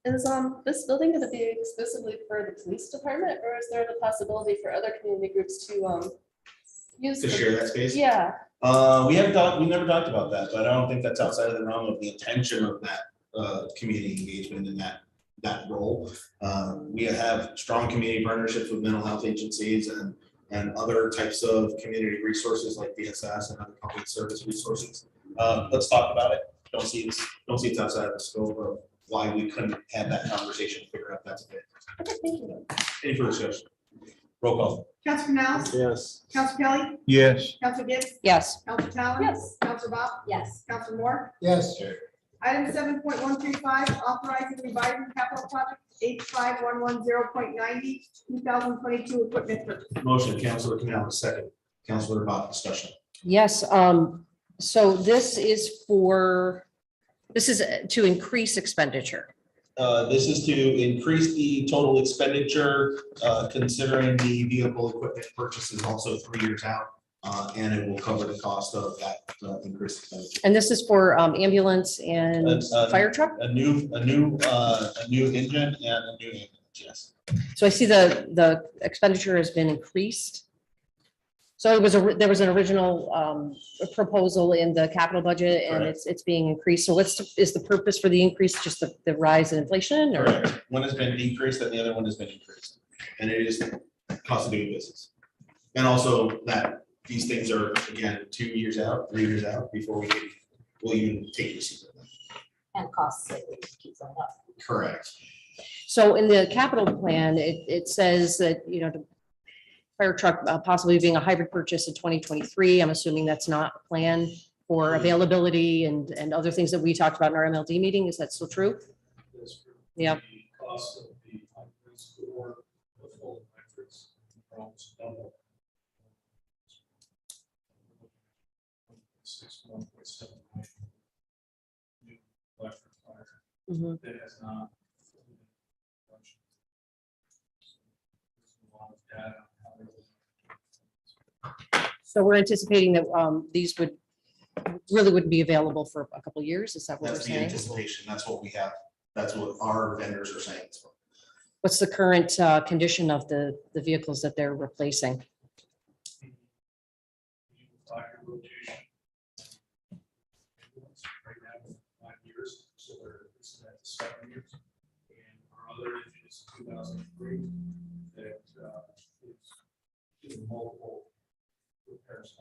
is this building gonna be exclusively for the police department, or is there the possibility for other community groups to use?
To share that space?
Yeah,
We never talked about that, but I don't think that's outside of the realm of the intention of that community engagement in that role. We have strong community partnerships with mental health agencies and other types of community resources like DSS and other public service resources. Let's talk about it. Don't see it's outside of the scope of why we couldn't have that conversation, figure out that's a bit.
okay, thank you.
Any further discussion? Roll call.
Councilor Canales?
Yes.
Councilor Kelly?
Yes.
Councilor Gibbs?
Yes.
Councilor Talon?
Yes.
Councilor Bob?
Yes.
Councilor Moore?
Yes.
Item 7.135, authorizing revising capital project H5110.90, 2022 equipment purchase.
Motion, Councilor Canales, second. Councilor Bob, discussion.
Yes, so this is to increase expenditure.
This is to increase the total expenditure, considering the vehicle equipment purchase is also 3 years out. And it will cover the cost of that increased expenditure.
And this is for ambulance and fire truck?
A new engine and a new ambulance, yes.
So I see the expenditure has been increased. So there was an original proposal in the capital budget and it's being increased. So is the purpose for the increase just the rise in inflation or?
Correct. One has been decreased and the other one has been increased. And it is cost of doing business. And also that these things are, again, 2 years out, 3 years out before we'll even take receipt of them.
And costs keep going up.
Correct.
So in the capital plan, it says that, the fire truck possibly being a hybrid purchase in 2023. I'm assuming that's not a plan for availability and other things that we talked about in our MLD meeting. Is that still true? Yeah.
The cost of the hybrids or the full hybrids are almost double. 1.7 million new electric fire.
Mhm.
That has not. There's a lot of data on how they're-
So we're anticipating that these wouldn't be available for a couple of years. Is that what we're
That's the
saying?
anticipation. That's what we have. That's what our vendors are saying.
What's the current condition of the vehicles that they're replacing?
Fire rotation. Right now, 5 years, so this is at 7 years. And our other engine is 2003 that is doing multiple repairs.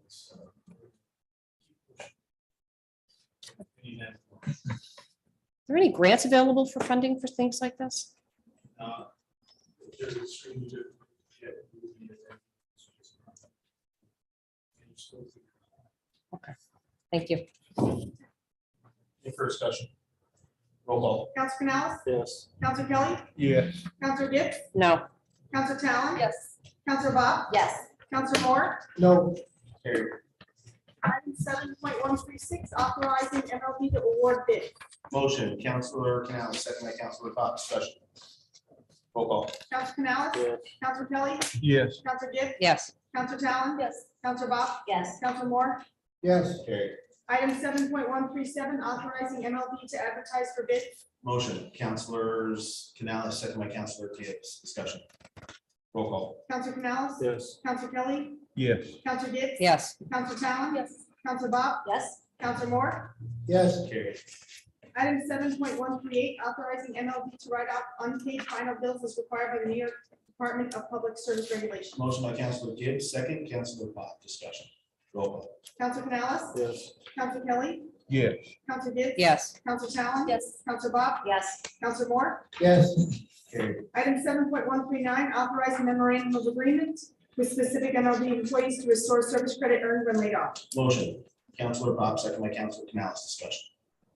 So it's, we need that.
Are there any grants available for funding for things like this?
There's extremely different. Yeah, it would be a-
Okay, thank you.
Any further discussion? Roll call.
Counselor Canales?
Yes.
Counselor Kelly?
Yes.
Counselor Gibbs?
No.
Counselor Talon?
Yes.
Counselor Bob?
Yes.
Counselor Moore?
No,
Carried.
Item 7.136, authorizing MLB to award bid.
Motion, Counselor Canales, second by Counselor Bob, discussion. Roll call.
Counselor Canales?
Yes.
Counselor Kelly?
Yes.
Counselor Gibbs?
Yes.
Counselor Talon?
Yes.
Counselor Bob?
Yes.
Counselor Moore?
yes,
Carried.
Item 7.137, authorizing MLB to advertise for bids.
Motion, Counselors Canales, second by Counselor Gibbs, discussion. Roll call.
Counselor Canales?
Yes.
Counselor Kelly?
Yes.
Counselor Gibbs?
Yes.
Counselor Talon?
Yes.
Counselor Bob?
Yes.
Counselor Moore?
yes,
Carried.
Item 7.138, authorizing MLB to write out unpaid final bills as required by the New York Department of Public Service Regulation.
Motion by Counselor Gibbs, second, Counselor Bob, discussion. Roll call.
Counselor Canales?
Yes.
Counselor Kelly?
Yes.
Counselor Gibbs?
Yes.
Counselor Talon?
Yes.
Counselor Bob?
Yes.
Counselor Moore?
yes,
Carried.
Item 7.139, authorizing memorandum of agreement with specific MLB employees to restore service credit earned when laid off.
Motion, Counselor Bob, second by Counselor Canales, discussion.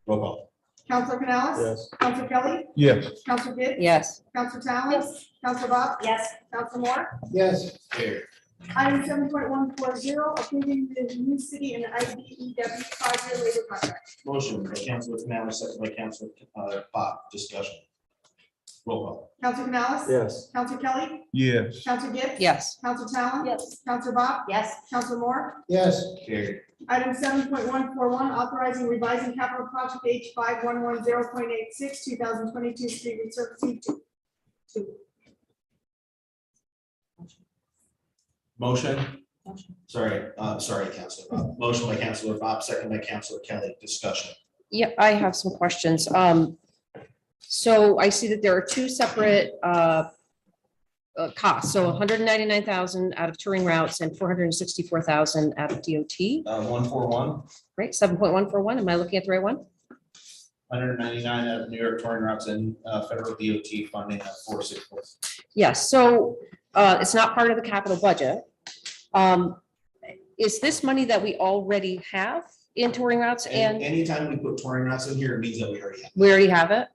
Roll call.
Counselor Canales?
Yes.
Counselor Kelly?
Yes.
Counselor Gibbs?
Yes.
Counselor Talon?
Yes.
Counselor Bob?
Yes.
Counselor Moore?
yes,
Carried.
Item 7.140, approving the new city and IBEW 5-year labor contract.
Motion by Counselor Canales, second by Counselor Bob, discussion. Roll call.
Counselor Canales?
Yes.
Counselor Kelly?
Yes.
Counselor Gibbs?
Yes.
Counselor Talon?
Yes.
Counselor Bob?
Yes.
Counselor Moore?
yes,
Carried.
Item 7.141, authorizing revising capital project H 5110.86, 2022 street resurfacing to
Motion. Sorry, Counselor Bob. Motion by Counselor Bob, second by Counselor Kelly, discussion.
Yeah, I have some questions. So I see that there are two separate costs. So 199,000 out of touring routes and 464,000 out of DOT,
141,
right? 7.141. Am I looking at the right one?
199 out of New York touring routes and federal DOT funding of 464.
Yes, so it's not part of the capital budget. Is this money that we already have in touring routes
And
and
anytime we put touring routes in here, it means that we already have.
we already have it?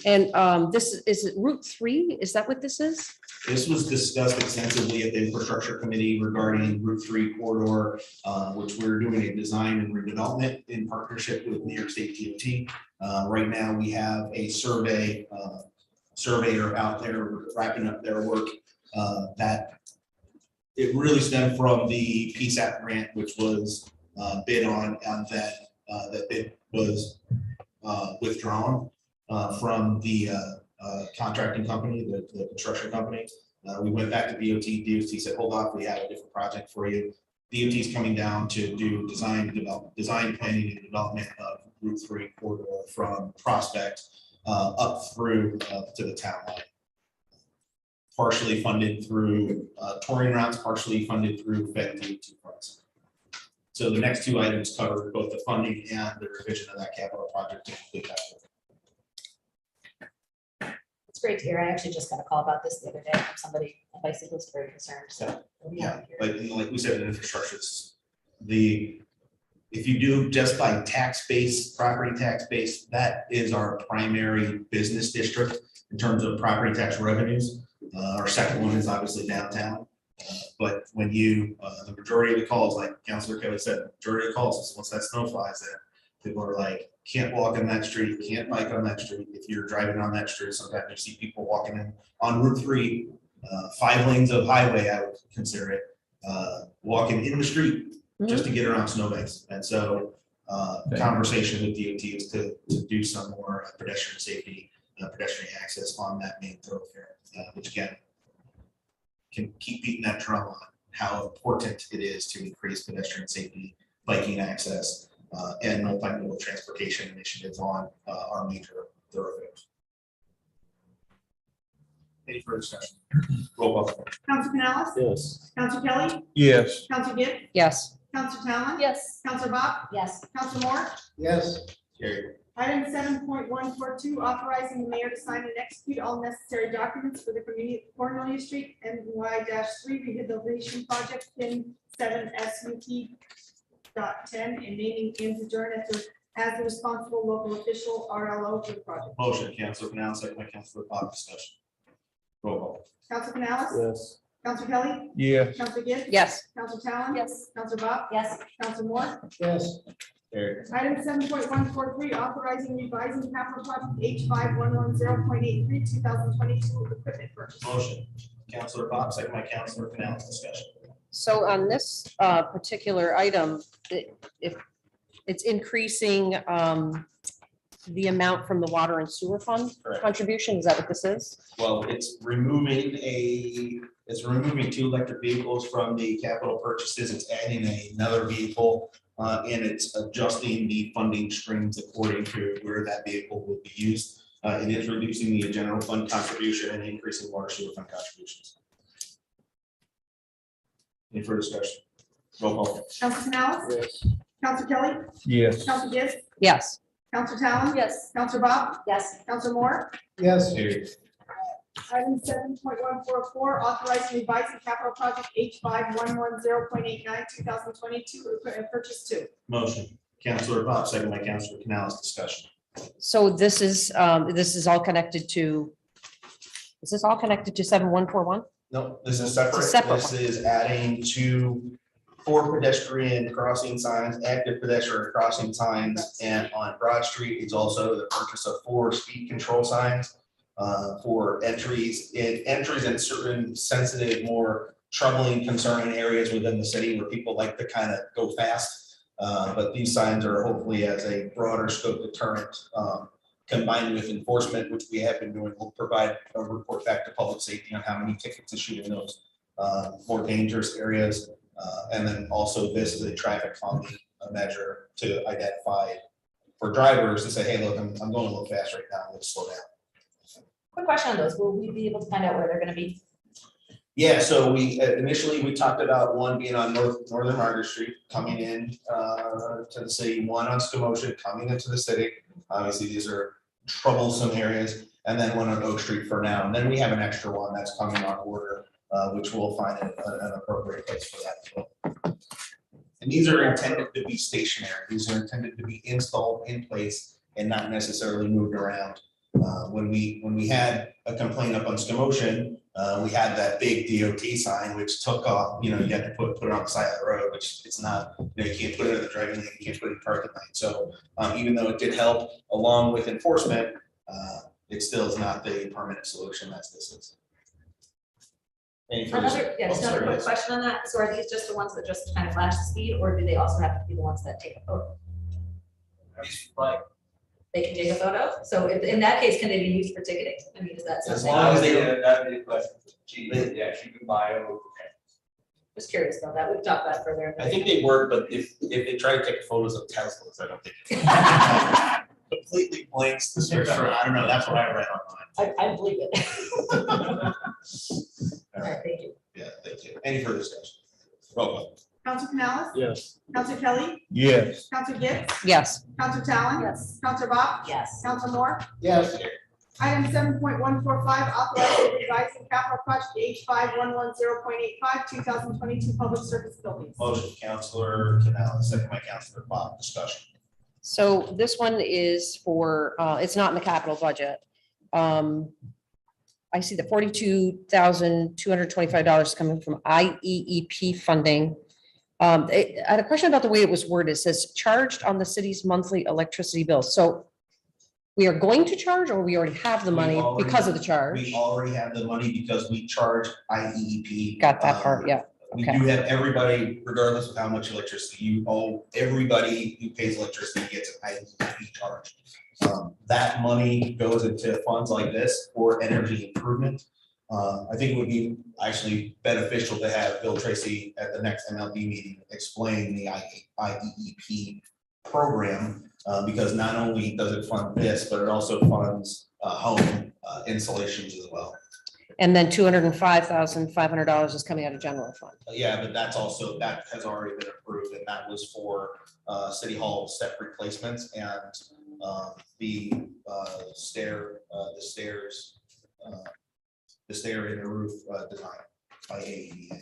And this is Route 3? Is that what this is?
This was discussed extensively at the infrastructure committee regarding Route 3 corridor, which we're doing a design and redevelopment in partnership with New York State DOT. Right now, we have a surveyor out there wrapping up their work that it really stemmed from the PSAP grant, which was bid on that bid was withdrawn from the contracting company, the construction company. We went back to DOT said, hold off, we have a different project for you. DOT is coming down to do design planning and development of Route 3 corridor from Prospect up through to the town line. Partially funded through touring routes, partially funded through Fed DOT funds. So the next two items cover both the funding and the revision of that capital project to complete that work.
It's great to hear. I actually just got a call about this the other day from somebody, a bicyclist very concerned, so.
Yeah, but like we said, in infrastructure, if you do just by tax base, property tax base, that is our primary business district in terms of property tax revenues. Our second one is obviously downtown. But when you, the majority of the calls, like Councilor Kelly said, the majority of the calls is once that snow flies in, people are like, can't walk on that street, can't bike on that street. If you're driving on that street, sometimes you see people walking in on Route 3, 5 lanes of highway, I would consider it, walking in the street just to get around snowbanks. And so the conversation with DOT is to do some more pedestrian safety, pedestrian access on that main thoroughfare, which again, can keep beating that drum on how important it is to increase pedestrian safety, biking access, and multimodal transportation initiatives on our major thoroughfares. Any further discussion? Roll call.
Council Canales?
Yes.
Council Kelly?
Yes.
Council Gibbs?
Yes.
Council Talon?
Yes.
Council Bob?
Yes.
Council Moore?
Yes.
Carried.
Item 7.142, authorizing the mayor to sign and execute all necessary documents for the community of Cornelia Street NY-3 rehabilitation project in 7 SUP.10 and naming Ian Sojourn as the responsible local official RLO for the project.
Motion, Councilor Canales, second by Councilor Bob, discussion. Roll call.
Council Canales?
Yes.
Council Kelly?
Yes.
Council Gibbs?
Yes.
Council Talon?
Yes.
Council Bob?
Yes.
Council Moore?
Yes.
Carried.
Item 7.143, authorizing revising capital project H5110.83, 2022 equipment purchase.
Motion, Councilor Bob, second by Councilor Canales, discussion.
So on this particular item, it's increasing the amount from the water and sewer fund
Correct.
contribution. Is that what this is?
Well, it's removing 2 electric vehicles from the capital purchases. It's adding another vehicle, and it's adjusting the funding streams according to where that vehicle will be used. It is reducing the general fund contribution and increasing water sewer fund contributions. Any further discussion? Roll call.
Council Canales?
Yes.
Council Kelly?
Yes.
Council Gibbs?
Yes.
Council Talon?
Yes.
Council Bob?
Yes.
Council Moore?
Yes.
Carried.
Item 7.144, authorizing revising capital project H5110.89, 2022 equipment purchase 2.
Motion, Councilor Bob, second by Councilor Canales, discussion.
So this is all connected to, is this all connected to 7141?
No, this is separate.
It's a separate
This is adding 4 pedestrian crossing signs, active pedestrian crossing signs, and on Broad Street, it's also the purchase of 4 speed control signs for entries in certain sensitive, more troubling, concerning areas within the city where people like to kind of go fast. But these signs are hopefully as a broader scope deterrent combined with enforcement, which we have been doing. We'll provide a report back to public safety on how many tickets issued in those more dangerous areas. And then also this is a traffic calming measure to identify for drivers to say, hey, look, I'm going a little fast right now, let's slow down.
Quick question on those. Will we be able to find out where they're gonna be?
Yeah, so we initially, we talked about one being on Northern Margaret Street coming in to the city, one on Scomotion coming into the city. Obviously, these are troublesome areas, and then one on Oak Street for now. And then we have an extra one that's coming on order, which we'll find an appropriate place for that as well. And these are intended to be stationary. These are intended to be installed in place and not necessarily moved around. When we had a complaint up on Scomotion, we had that big DOT sign, which took off, you had to put it on the side of the road, which it's not, you can't put it in the driving lane, you can't put it in the parking lane. So even though it did help along with enforcement, it still is not the permanent solution as this is. Any further-
Just
Oh,
another
sorry,
quick
yes.
question on that. So are these just the ones that just kind of flash the speed, or do they also have to be the ones that take a photo? they can take a photo. So in that case, can they be used for ticketing? I mean, is that
As
something?
long as they
That'd be a question. Yeah, she could buy it.
Just curious about that. We've talked about it further.
I think they work, but if they try to take photos of Teslas, I don't think. Completely blanks the description. I don't know. That's what I read online.
I believe it.
All
All right, thank you.
Yeah, thank you. Any further discussion? Roll call.
Counselor Canales?
Yes.
Counselor Kelly?
Yes.
Counselor Gibbs?
Yes.
Counselor Talon?
Yes.
Counselor Bob?
Yes.
Counselor Moore?
Yes.
Item 7.145, authorizing revising capital project H5110.85, 2022 public service buildings.
Motion, Counselor Canales, second by Counselor Bob. Discussion.
So this one is for, it's not in the capital budget. I see the $42,225 coming from IEEP funding. I had a question about the way it was worded. It says charged on the city's monthly electricity bill. So we are going to charge, or we already have the money because of the charge?
We already have the money because we charge IEEP.
Got that part, yeah.
We
Okay.
do have everybody, regardless of how much electricity you owe, everybody who pays electricity gets an IEEP charge. That money goes into funds like this for energy improvement. I think it would be actually beneficial to have Bill Tracy at the next MLB meeting explain the IEEP program, because not only does it fund this, but it also funds home installations as well.
And then $205,500 is coming out of general fund.
Yeah, but that has already been approved, and that was for City Hall step replacements and the stair in the roof design by AEDA.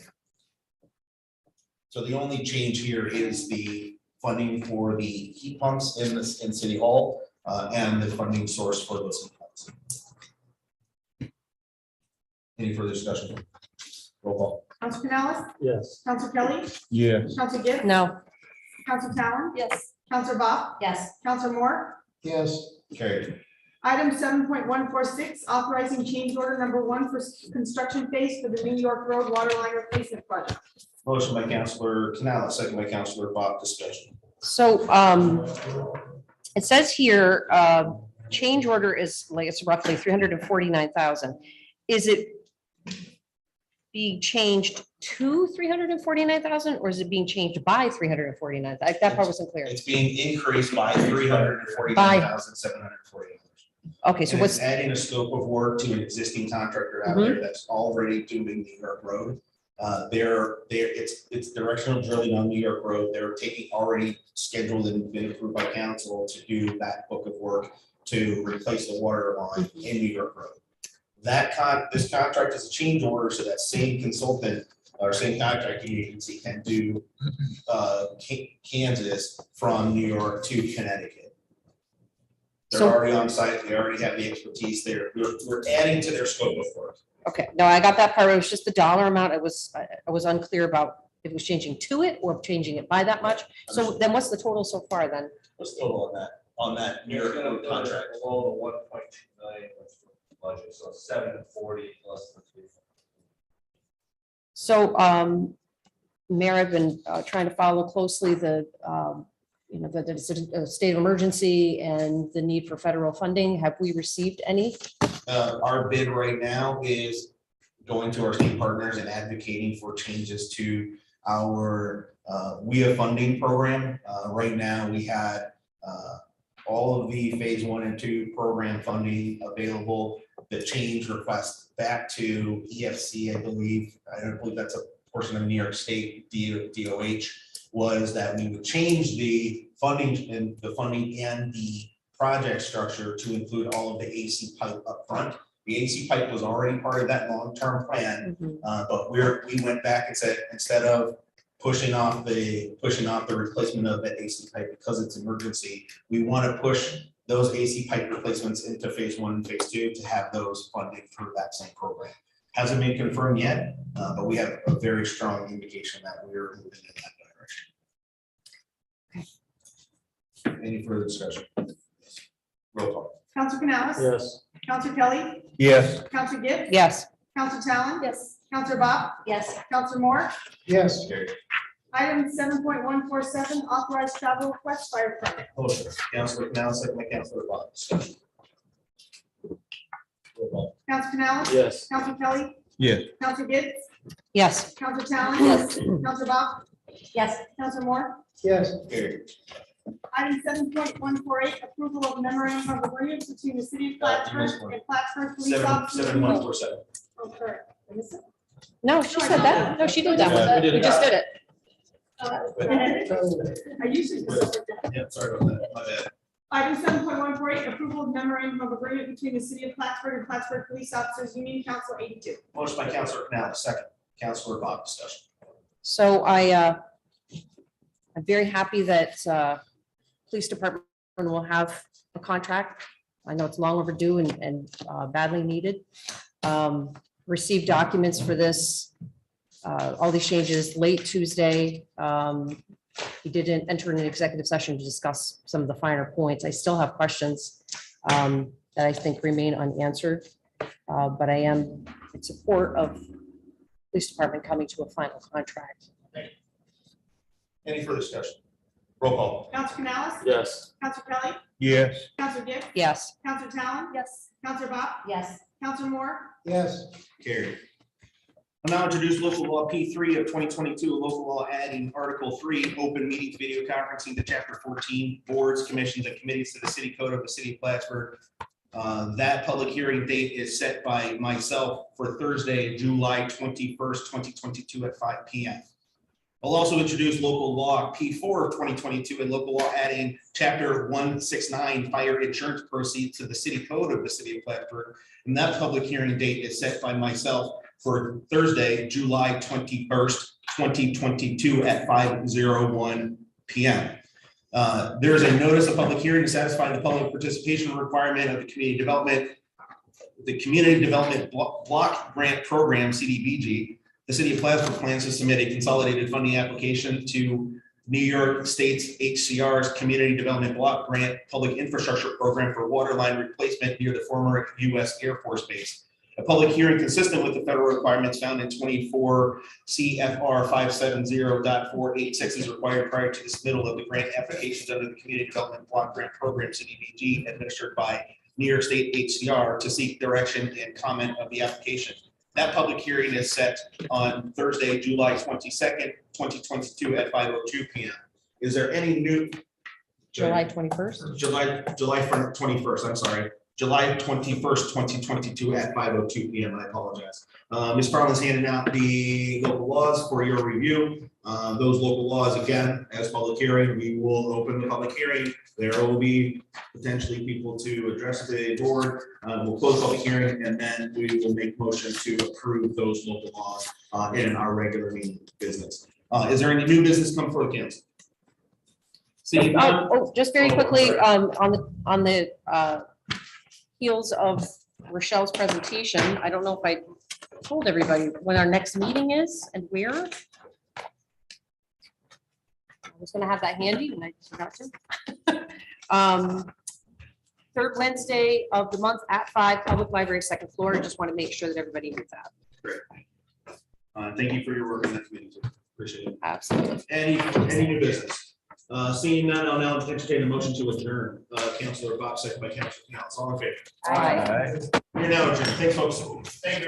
So the only change here is the funding for the heat pumps in City Hall and the funding source for those heat pumps. Any further discussion? Roll call.
Counselor Canales?
Yes.
Counselor Kelly?
Yes.
Counselor Gibbs?
No.
Counselor Talon?
Yes.
Counselor Bob?
Yes.
Counselor Moore?
Yes.
Carried.
Item 7.146, authorizing change order number 1 for construction phase for the New York Road water line replacement project.
Motion by Counselor Canales, second by Counselor Bob. Discussion.
So it says here, change order is like, it's roughly 349,000. Is it being changed to 349,000, or is it being changed by 349? That part wasn't clear.
It's being increased by $349,740.
Okay, so
And
what's,
it's adding a scope of work to an existing contractor out there that's already doing New York Road. It's directional drilling on New York Road. They're taking already scheduled and been approved by council to do that book of work to replace the water line in New York Road. This contract is a change order, so that same consultant or same contracting agency can do Kansas from New York to Connecticut. They're
So-
already on site. They already have the expertise there. We're adding to their scope of work.
okay, no, I got that part. It was just the dollar amount. I was unclear about if it was changing to it or changing it by that much. So then what's the total so far then?
What's the total on that New York Road contract?
Below the 1.2 million budget, so 740 plus the 3.
So, Mayor, I've been trying to follow closely the state of emergency and the need for federal funding. Have we received any?
Our bid right now is going to our state partners and advocating for changes to our WIA funding program. Right now, we had all of the phase 1 and 2 program funding available. The change request back to EFC, I believe that's a portion of New York State DOH, was that we would change the funding and the project structure to include all of the AC pipe up front. The AC pipe was already part of that long-term plan, but we went back and said, instead of pushing off the replacement of that AC pipe because it's emergency, we want to push those AC pipe replacements into phase 1 and phase 2 to have those funded through that same program. Hasn't been confirmed yet, but we have a very strong indication that we're moving in that direction. Any further discussion? Roll call.
Counselor Canales?
Yes.
Counselor Kelly?
Yes.
Counselor Gibbs?
Yes.
Counselor Talon?
Yes.
Counselor Bob?
Yes.
Counselor Moore?
Yes.
Carried.
Item 7.147, authorized travel request fire permit.
Motion, Councilor Canal, second by Councilor Bott. Discussion. Roll call.
Council Canales?
Yes.
Council Kelly?
Yes.
Council Gibbs?
Yes.
Council Talon? Yes. Council Bob?
Yes.
Council Moore?
Yes.
Carried.
Item 7.148, approval of memorandum of agreement between the city of Plattsburgh and Plattsburgh Police Officers.
7.147.
Oh, sorry. I missed it.
No, she said that. No, she did that.
we did
We
it.
just did it.
I usually do something like that.
Yeah, sorry about that. My bad.
Item 7.148, approval of memorandum of agreement between the city of Plattsburgh and Plattsburgh Police Officers Union Council 82.
Motion by Councilor Canal, second. Councilor Bott. Discussion.
So I'm very happy that police department will have a contract. I know it's long overdue and badly needed. Received documents for this, all these changes late Tuesday. We didn't enter an executive session to discuss some of the finer points. I still have questions that I think remain unanswered. But I am in support of police department coming to a final contract.
Any further discussion? Roll call.
Council Canales?
Yes.
Council Kelly?
Yes.
Council Gibbs?
Yes.
Council Talon?
Yes.
Council Bob?
Yes.
Council Moore?
Yes.
Carried. I'll now introduce local law P3 of 2022, a local law adding Article 3, open meetings, video conferencing to Chapter 14, boards, commissions, and committees to the city code of the city of Plattsburgh. That public hearing date is set by myself for Thursday, July 21st, 2022 at 5 p.m. I'll also introduce local law P4 of 2022 and local law adding Chapter 169, fire insurance proceeds to the city code of the city of Plattsburgh. And that public hearing date is set by myself for Thursday, July 21st, 2022 at 5:01 p.m. There is a notice of public hearing to satisfy the public participation requirement of the community development block grant program, CDBG. The city of Plattsburgh plans to submit a consolidated funding application to New York State's HCR's Community Development Block Grant Public Infrastructure Program for water line replacement near the former U.S. Air Force Base. A public hearing consistent with the federal requirements found in 24 CFR 570.486 is required prior to the submittal of the grant applications under the Community Development Block Grant Program, CDBG, administered by New York State HCR to seek direction and comment of the application. That public hearing is set on Thursday, July 22nd, 2022 at 5:02 p.m. Is there any new?
July 21st.
July 21st, I'm sorry. July 21st, 2022 at 5:02 p.m. I apologize. Ms. Farland's handing out the local laws for your review. Those local laws, again, as public hearing, we will open the public hearing. There will be potentially people to address the board. We'll close public hearing and then we will make motion to approve those local laws in our regular meeting business. Is there any new business come for the council? See,
Just very quickly, on the heels of Rochelle's presentation, I don't know if I told everybody when our next meeting is and where. I was gonna have that handy and I forgot to. Third Wednesday of the month at 5, public library, second floor. I just want to make sure that everybody knows that.
great. Thank you for your work on that committee. Too. Appreciate it.
Absolutely.
Any new business? Seeing none, I'll now entertain a motion to adjourn. Councilor Bob, second by Councilor Canales. All in favor?
Aye.
You're now adjourned. Thanks, folks. Thank you.